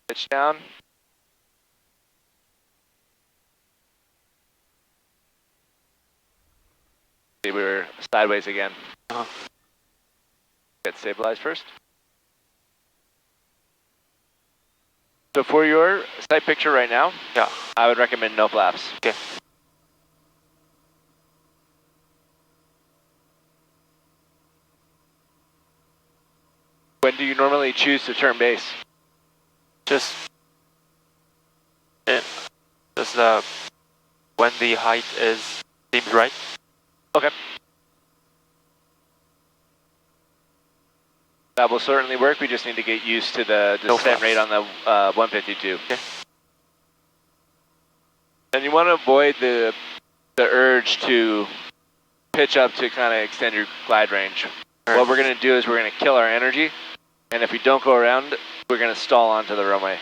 Pitch down. See, we were sideways again. Get stabilized first. So for your sight picture right now, yeah, I would recommend no flaps. Okay. When do you normally choose to turn base? Just when the height seems right. Okay. That will certainly work. We just need to get used to the descent rate on the 152. Okay. want to avoid the urge to pitch up to kind of extend your glide range. Right. What we're going to do is we're going to kill our energy, and if we don't go around, we're going to stall onto the runway.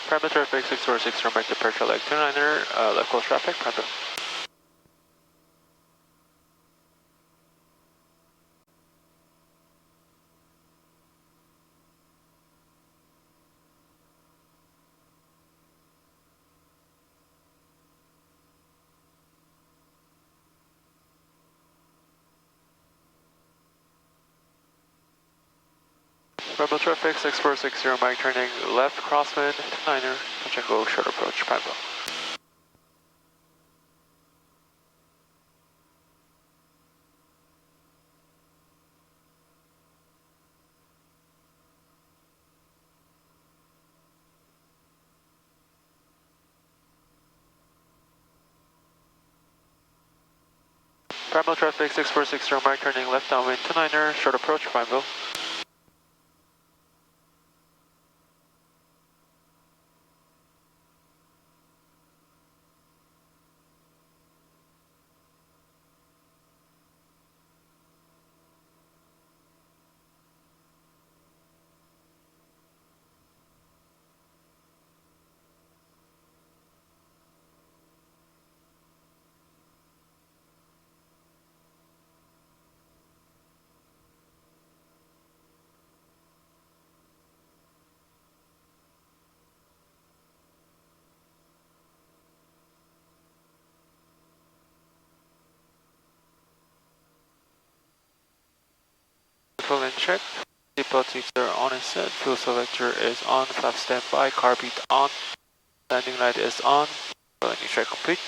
Private traffic 646, runway departure leg 29er, left close traffic, Prineville. Rebel traffic 6460, Mike turning left crosswind 29er, touch and go short approach, Prineville. Prineville traffic 6460, Mike turning left downwind 29er, short approach, Prineville. Fuel in check. Seatbelt seats are on and set. Fuel selector is on. Flap standby. Car beat on. Landing light is on. Fuel check complete.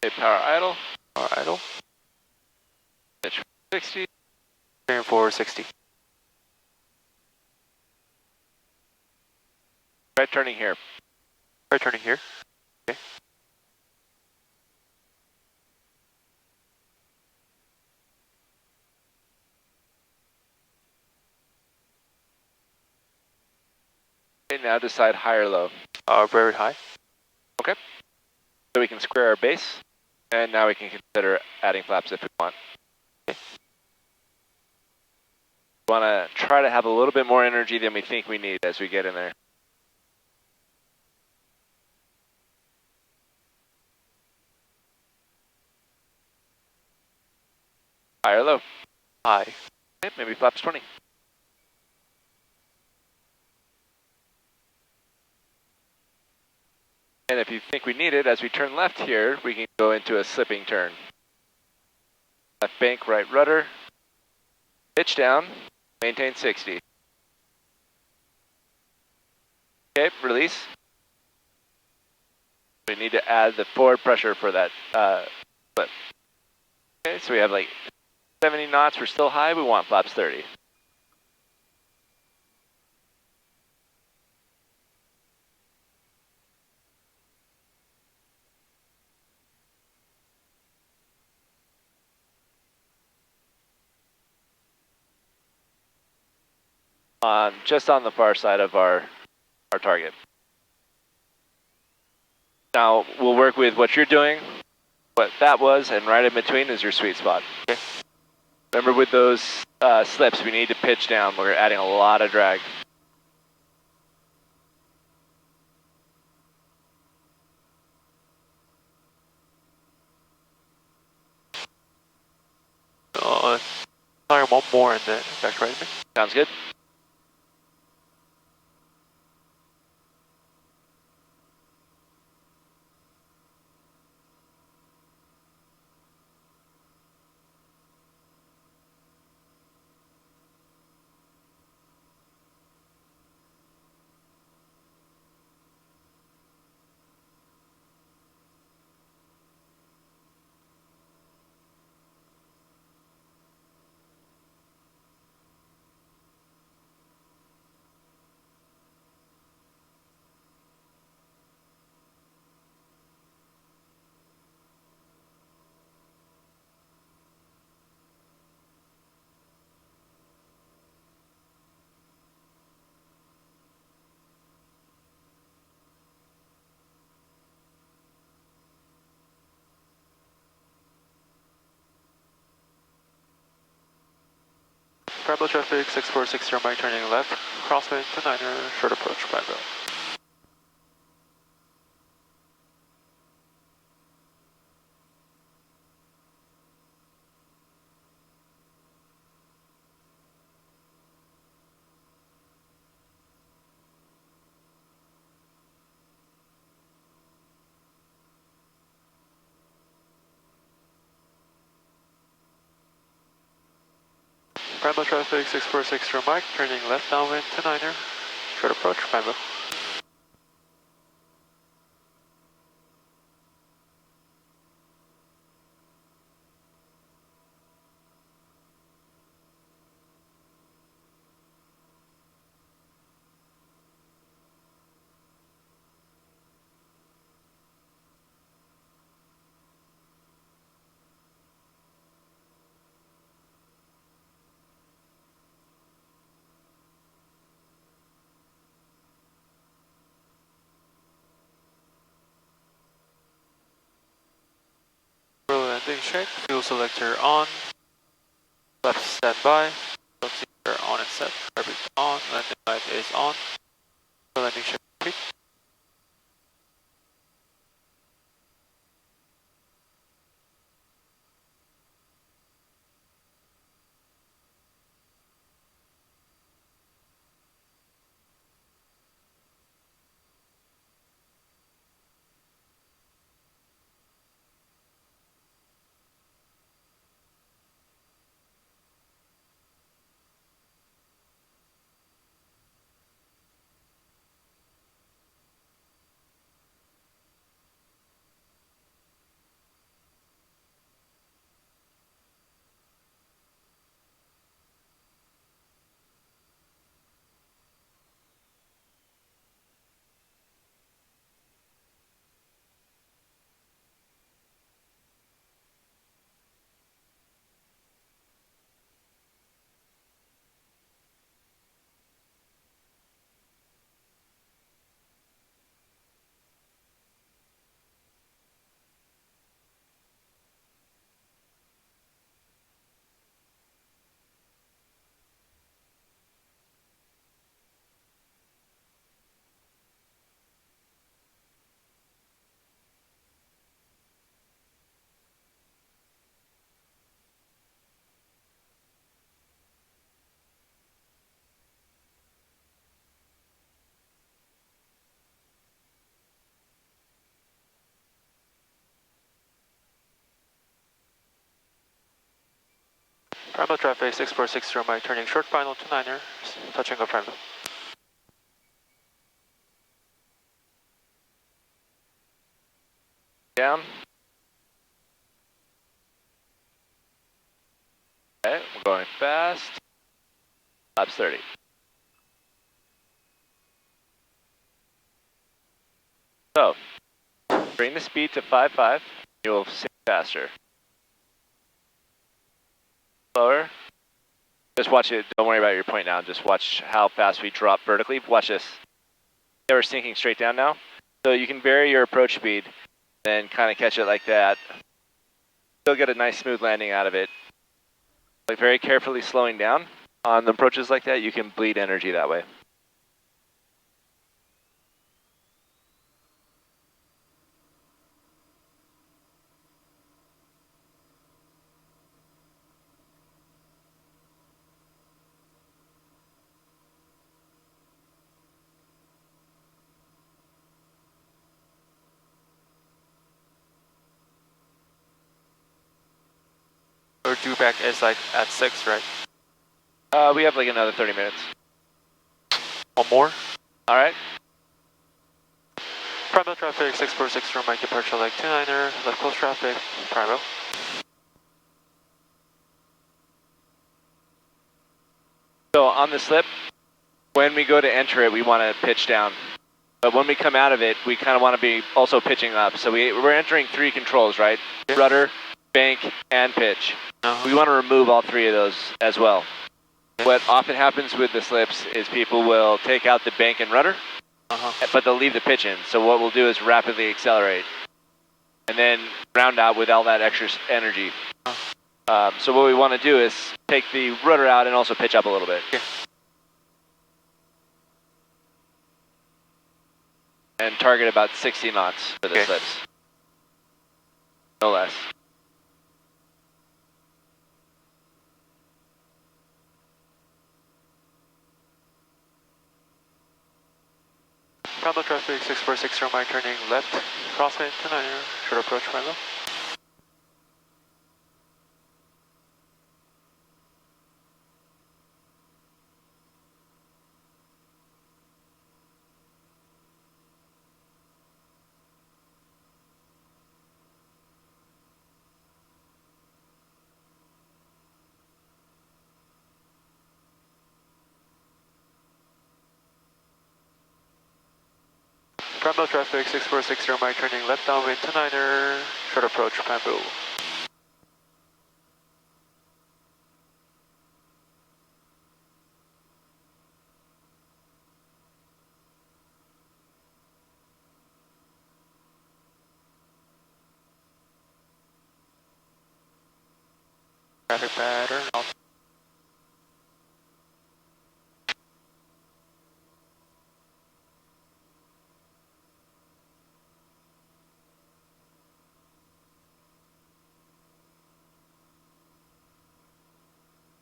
Okay, power idle. Power idle. Pitch 60. Steering forward 60. Right turning here. Right turning here. Okay. Okay, now decide high or low. Very high. Okay. So we can square our base, and now we can consider adding flaps if we want. Okay. We want to try to have a little bit more energy than we think we need as we get in there. High or low? High. Okay, maybe flaps 20. And if you think we need it, as we turn left here, we can go into a slipping turn. Left bank, right rudder. Pitch down, maintain 60. Okay, release. We need to add the forward pressure for that flip. Okay, so we have like 70 knots, we're still high, we want flaps 30. Just on the far side of our target. Now we'll work with what you're doing, what that was, and right in between is your sweet spot. Okay. Remember with those slips, we need to pitch down. We're adding a lot of drag. sorry, one more and then back to right me. Sounds good. Prineville traffic 6460 Mike turning left, crosswind to 9er, short approach Prineville. Prineville traffic 6460 Mike turning left downwind to 9er, short approach Prineville. Landing check, fuel selector on, left standby, fuel selector on and set, everything on, landing light is on, landing check complete. Prineville traffic 6460 Mike turning short final to 9er, touching up Prineville. Down. Okay, we're going fast. Laps 30. So, bring the speed to 5.5, you will sink faster. Slower. Just watch it, don't worry about your point now, just watch how fast we drop vertically. Watch this. Yeah, we're sinking straight down now. So you can vary your approach speed, then kind of catch it like that. Still get a nice smooth landing out of it. Like very carefully slowing down on the approaches like that, you can bleed energy that way. due back is like at 6, right? We have like another 30 minutes. One more. All right. Prineville traffic 646 from Mike departure leg 29er, left close traffic, Prineville. So on the slip, when we go to enter it, we want to pitch down. But when we come out of it, we kind of want to be also pitching up. So we're entering 3 controls, right? Yeah. Rudder, bank, and pitch. We want to remove all 3 of those as well. Yeah. What often happens with the slips is people will take out the bank and rudder, but they'll leave the pitch in. So what we'll do is rapidly accelerate and then round out with all that extra energy. So what we want to do is take the rudder out and also pitch up a little bit. Yeah. And target about 60 knots for the slips. No less. Prineville traffic 646 from Mike turning left, crosswind 29er, should approach Prineville. Prineville traffic 646 from Mike turning left downwind 29er, should approach Prineville. Traffic pattern off.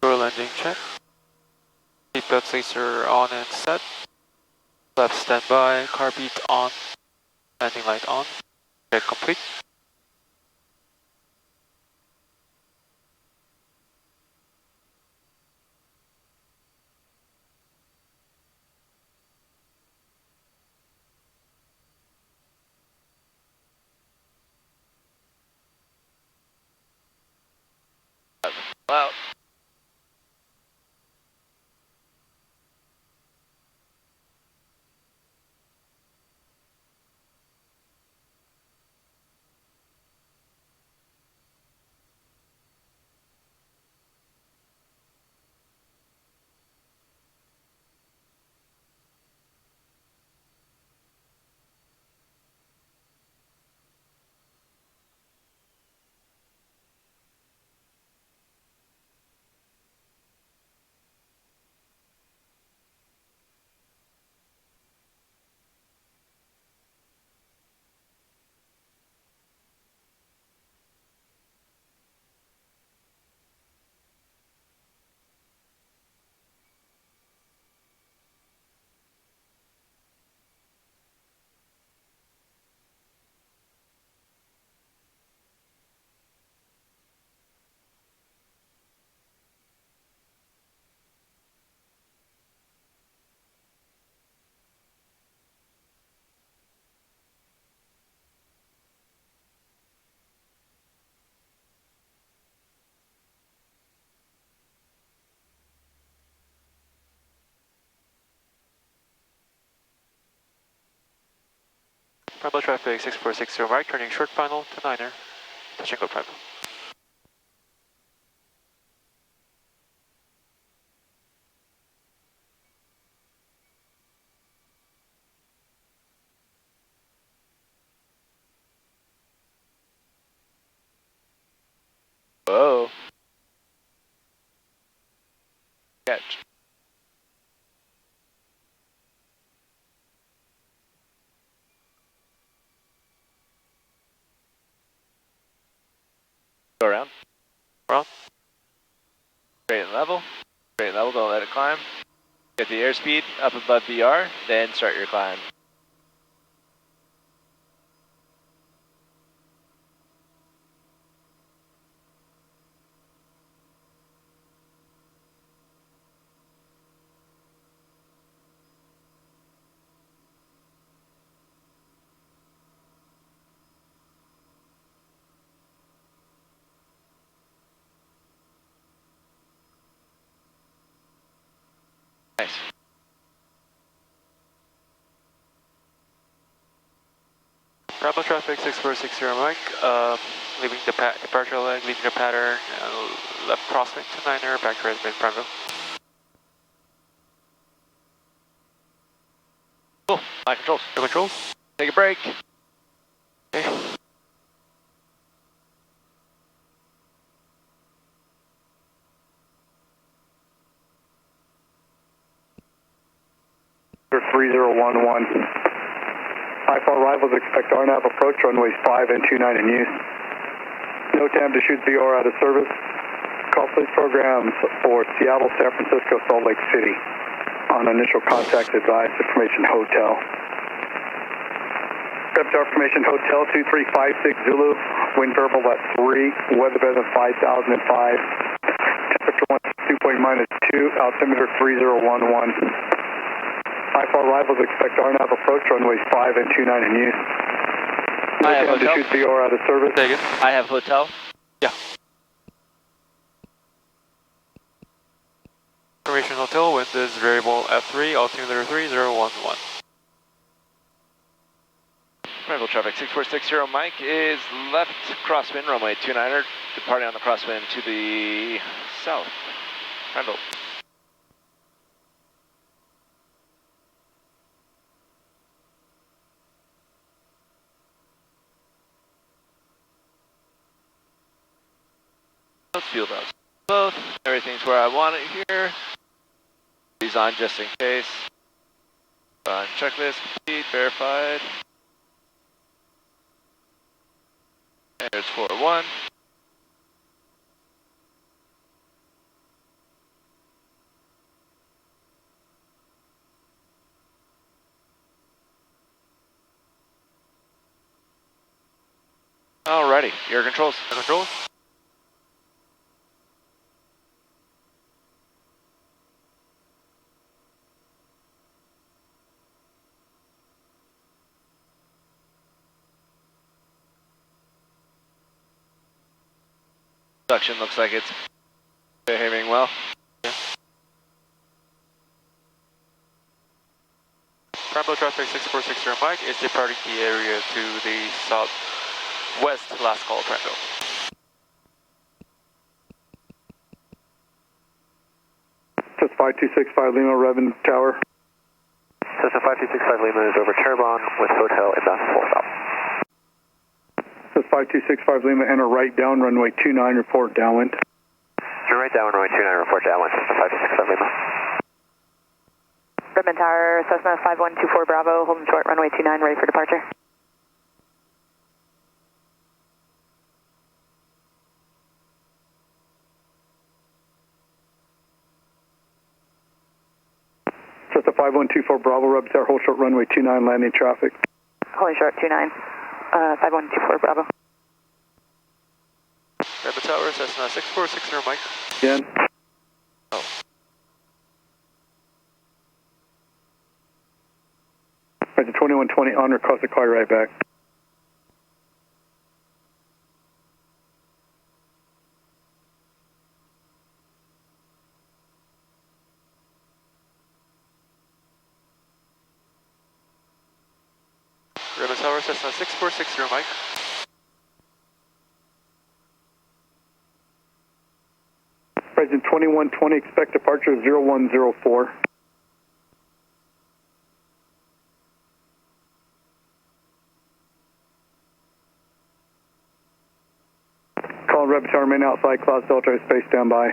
Landing check. Seatbelt sensor on and set. Left standby, car beat on. Landing light on. Check complete. Wow. Prineville traffic 6460 right, turning short final to 9er. Touch and go Prineville. Whoa. Catch. Go around. Around. Straight and level. Straight and level, don't let it climb. Get the airspeed up above VR, then start your climb. Nice. Bravo traffic 6460 Mike, leaving the departure leg, leaving the pattern, left crosswind to 9er, back to Redmond, Prineville. Cool, my controls. No controls. Take a break. Okay. For 3011. IFR arrivals expect RNAV approach runways 5 and 29 in use. No time to shoot VR out of service. Call police programs for Seattle, San Francisco, Salt Lake City. On initial contact, advise information hotel. Reptar information hotel 2356 Zulu. Wind verbal at 3. Weather better than 5005. Temperature 2.-2. Altimeter 3011. IFR arrivals expect RNAV approach runways 5 and 29 in use. I have to hotel. shoot VR out of service. Take it. I have hotel. Yeah. Information hotel, wind is variable at 3, altimeter 3011. Prineville traffic 6460 Mike is left crosswind, runway 29er, departing on the crosswind to the south. Prineville. Field routes. Both. Everything's where I want it here. These on just in case. Checklist complete, verified. And there's 401. Alrighty, your controls. No controls. Production looks like it's behaving well. Yeah. Prineville traffic 6460 Mike is departing the area to the southwest, last call Prineville. That's 5265 Lima, Revenue Tower. Cessna 5265 Lima is over Terrebonne with hotel inbound 4 stop. That's 5265 Lima, enter right down, runway 29, report downwind. You're right down, runway 29, report downwind, Cessna 5265 Lima. Redmond Tower, Cessna 5124 Bravo, holding short, runway 29, ready for departure. Cessna 5124 Bravo, Redmond Tower, hold short, runway 29, landing traffic. Holding short, 29, 5124 Bravo. Redmond Tower, Cessna 6460 Mike. Again. Oh. Right to 2120 on, request a call right back. Redmond Tower, Cessna 6460 Mike. President 2120, expect departure 0104. Call Redmond Tower, remain outside, Class Delta, space standby.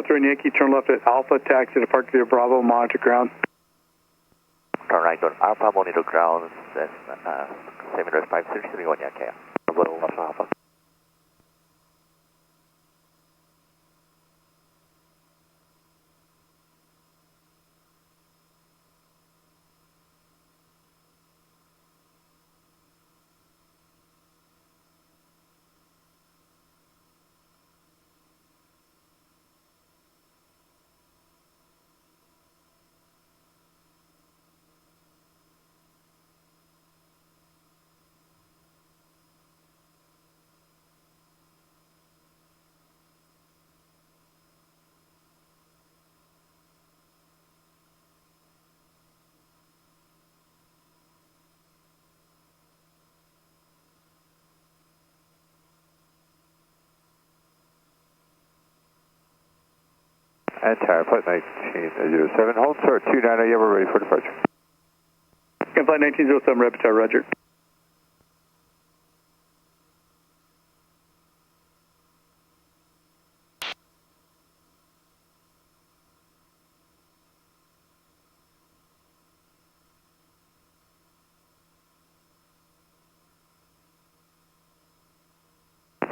Three Yankee, turn left at Alpha, taxi to Park View Bravo, monitor ground. Turn right on Alpha, monitor ground, then semi-direct 5631 Yankee. A little left Alpha. And tower, flight 1907, hold short 29, yeah, we're ready for departure. Flight 1907, rapid tower, roger.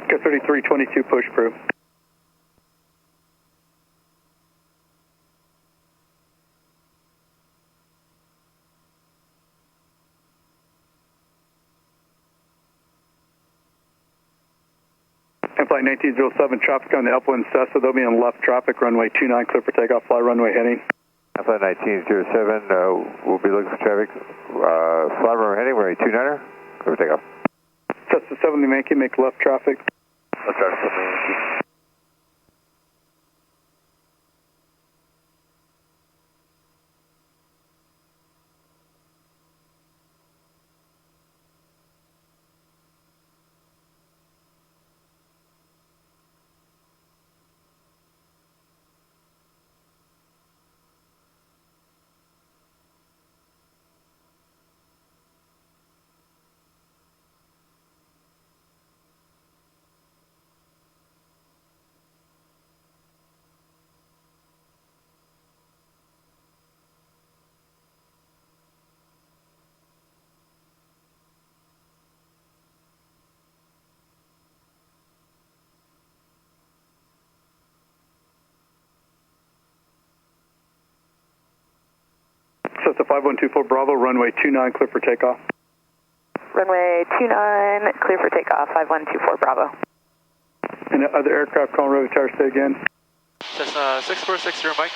Go 3322, push through. And flight 1907, traffic on the upwind Cessna, they'll be in left traffic, runway 29, clear for takeoff, fly runway heading. Flight 1907, we'll be looking for traffic, fly runway heading, runway 29er, clear for takeoff. Cessna 70 Yankee, make left traffic. Left traffic, 70 Yankee. Cessna 5124 Bravo, runway 29, clear for takeoff. Runway 29, clear for takeoff, 5124 Bravo. And the other aircraft calling rotor tower, say again. Cessna 6460 Mike.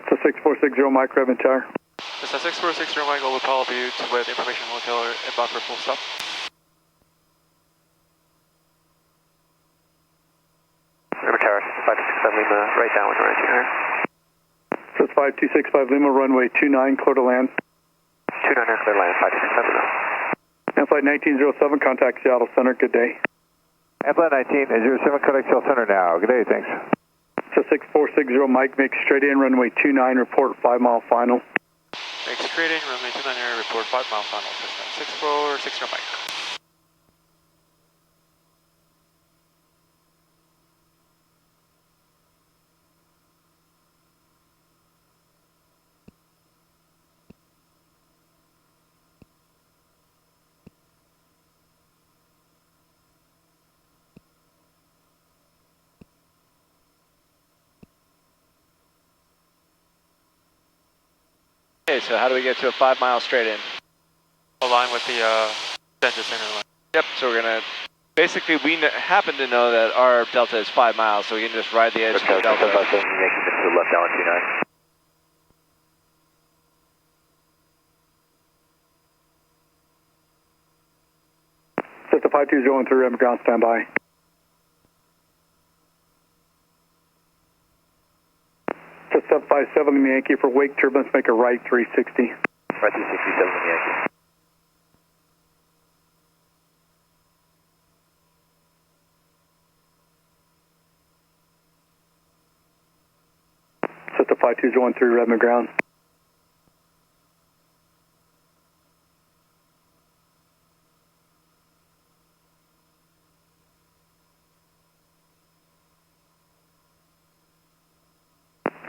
So 6460 Mike, Rev and tower. Cessna 6460 Mike, over Apollo View to with information hotel inbound for full stop. River Tower, 567 Lima, right down with runway 29. So it's 5265 Lima, runway 29, clear to land. 29er, clear land, 567 Lima. And flight 1907, contact Seattle Center, good day. And flight 1907, contact Seattle Center now, good day, thanks. So 6460 Mike, make straight in, runway 29, report 5 mile final. Make straight in, runway 29 report 5 mile final, Cessna 6460 Mike. Okay, so how do we get to a 5 mile straight in? Align with the engine center line. Yep, so we're gonna, basically we happen to know that our delta is 5 miles, so we can just ride the edge of the delta. Yankee to the left down 29. Cessna 5203, Rev ground standby. Cessna 57 Yankee for wake turbulence, make a right 360. Right 367 Yankee. Cessna 5213, Rev ground.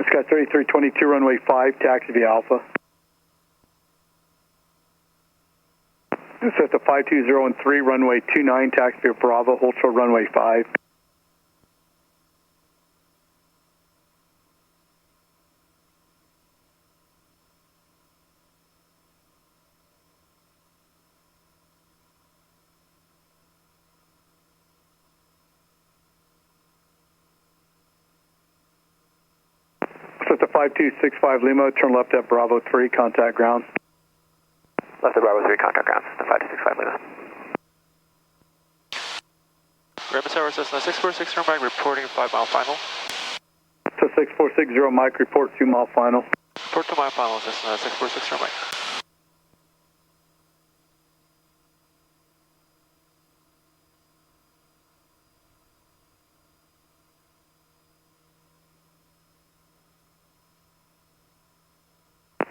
Sky 3322, runway 5, taxi via Alpha. Cessna 5203, runway 29, taxi via Bravo, hold short runway 5. Cessna 5265 Lima, turn left at Bravo 3, contact ground. Left at Bravo 3, contact ground, Cessna 5265 Lima. Raymond Tower, Cessna 6460 Mike, reporting 5 mile final. So 6460 Mike, report 2 mile final. Report 2 mile final, Cessna 6460 Mike.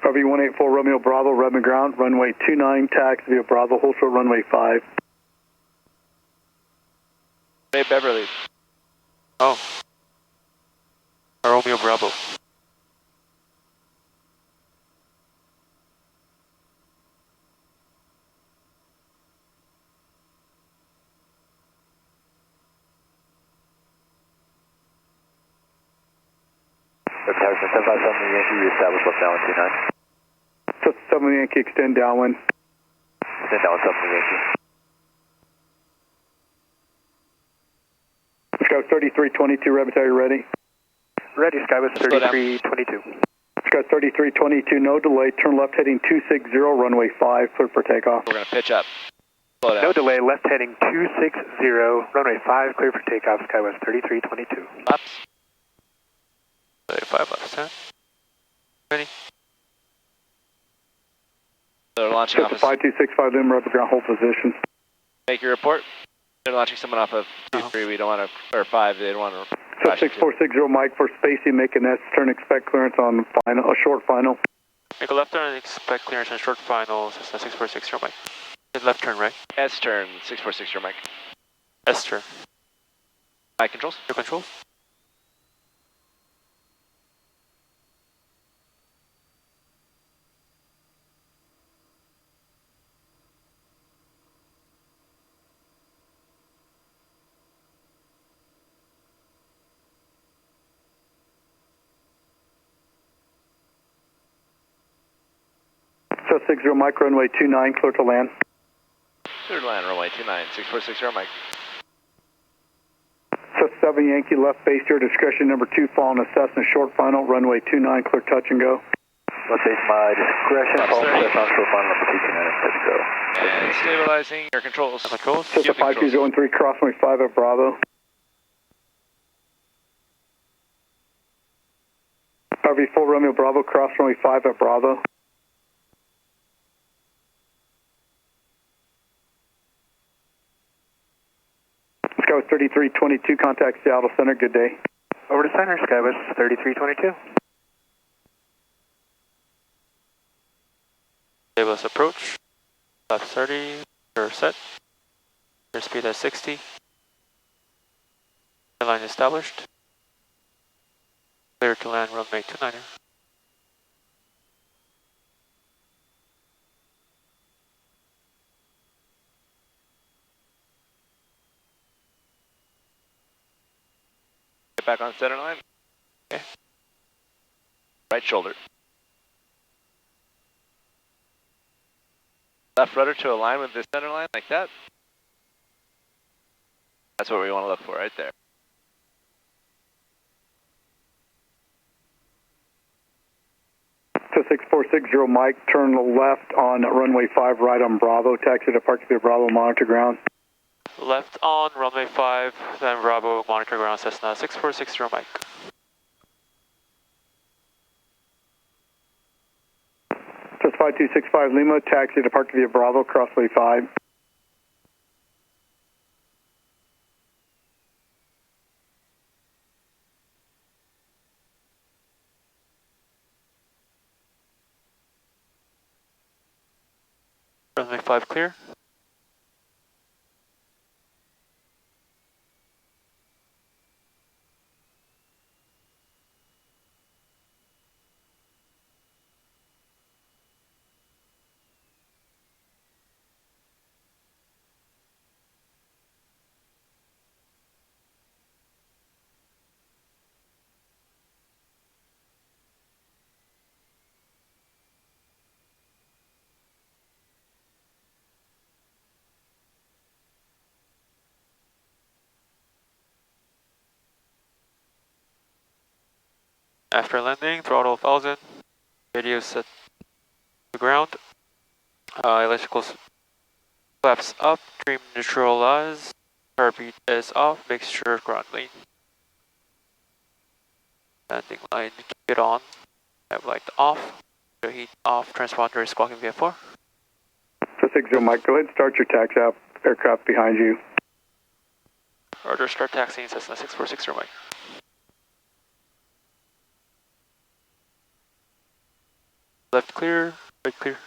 RV184 Romeo Bravo, Redmond ground, runway 29, taxi via Bravo, hold short runway 5. Hey, Beverly. Oh. Romeo Bravo. Harrison 757 Yankee, reestablish left downwind 29. So 7 Yankee, extend downwind. Extend downwind 7 Yankee. Sky 3322, Rabbit, are you ready? Ready, Skywest 3322. Sky 3322, no delay, turn left heading 260, runway 5, clear for takeoff. We're going to pitch up. Slow down. No delay, left heading 260, runway 5, clear for takeoff, Skywest 3322. Laps. 35 laps, 10. Ready? They're launching off Just of 5265, Lima, Rabbit ground, hold position. Make your report. They're launching someone off of 2-3. We don't want to, or 5. They don't want to. So 6460, Mike, for spacing, make an S turn, expect clearance on final, a short final. Make a left turn and expect clearance on short final. Cessna 6460, Mike. Left turn, right? S turn, 646, Mike. S turn. My controls. Your controls. So 60, Mike, runway 29, clear to land. Third line, runway 29, 646, Mike. So 7 Yankee, left base, your discretion, number 2, following Cessna, short final, runway 29, clear touch and go. Left base, my discretion, following Cessna, short final, number 229, touch go. And stabilizing your controls. Controls. So 5203, cross runway 5 at Bravo. RV4 Romeo Bravo, cross runway 5 at Bravo. Skywest 3322, contact Seattle Center, good day. Over to center, Skywest 3322. Stabilize approach. Lap 30. Your set. Your speed at 60. Line established. Clear to land runway 29er. Get back on center line. Okay. Right shoulder. Left rudder to align with the center line like that. That's what we want to look for right there. So 6460, Mike, turn left on runway 5, right on Bravo, taxi to Park View Bravo, monitor ground. Left on runway 5, then Bravo, monitor ground, Cessna 6460, Mike. Just 5265 Lima, taxi to Park View Bravo, crossway 5. Runway 5 clear. After landing, throttle 1000. Radio set to ground. Electrical flaps up. Trim neutralize. Heartbeat is off. Make sure ground lean. Landing line, keep it on. Have light off. Heat off. Transponder is squawking VF4. So 60 Mike, go ahead and start your taxi out. Aircraft behind you. Order start taxiing Cessna 6460 Mike. Left clear, right clear.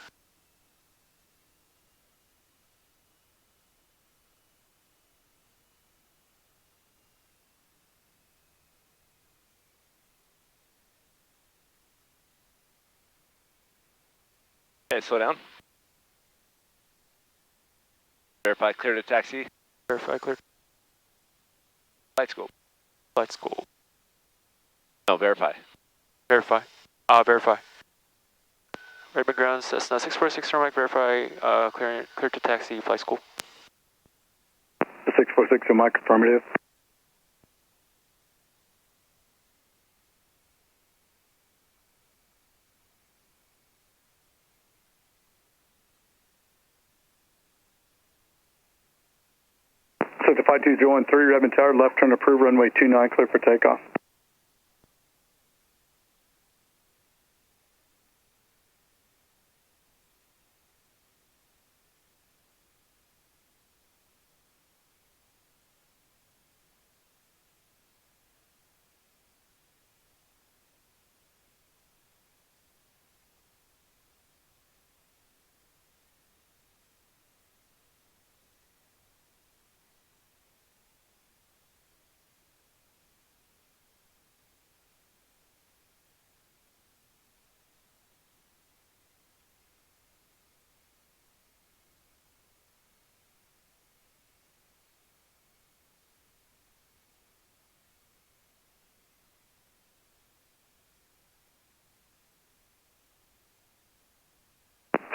Okay, slow down. Verify clear to taxi. Verify clear. Flight school. Flight school. No, verify. Verify. Verify. Redmond ground, Cessna 646 Mike, verify, clear to taxi, flight school. 646 on Mike, affirmative. So the 52013, Redmond Tower, left turn approved, runway 29, clear for takeoff.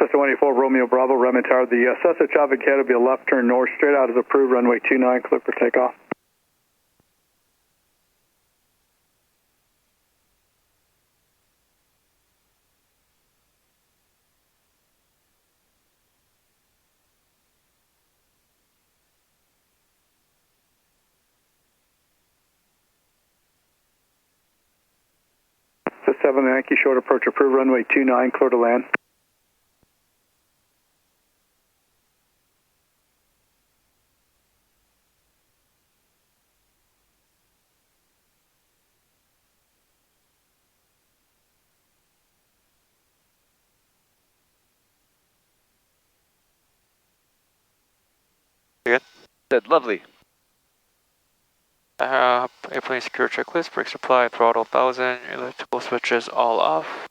Cessna 184, Romeo Bravo, Redmond Tower. The Cessna traffic head will be a left turn north, straight out as approved, runway 29, clear for takeoff. So 7 Yankee short approach approved, runway 29, clear to land. You good? Said lovely. Airplane secure checklist, brake supply, throttle 1000, electrical switches all off.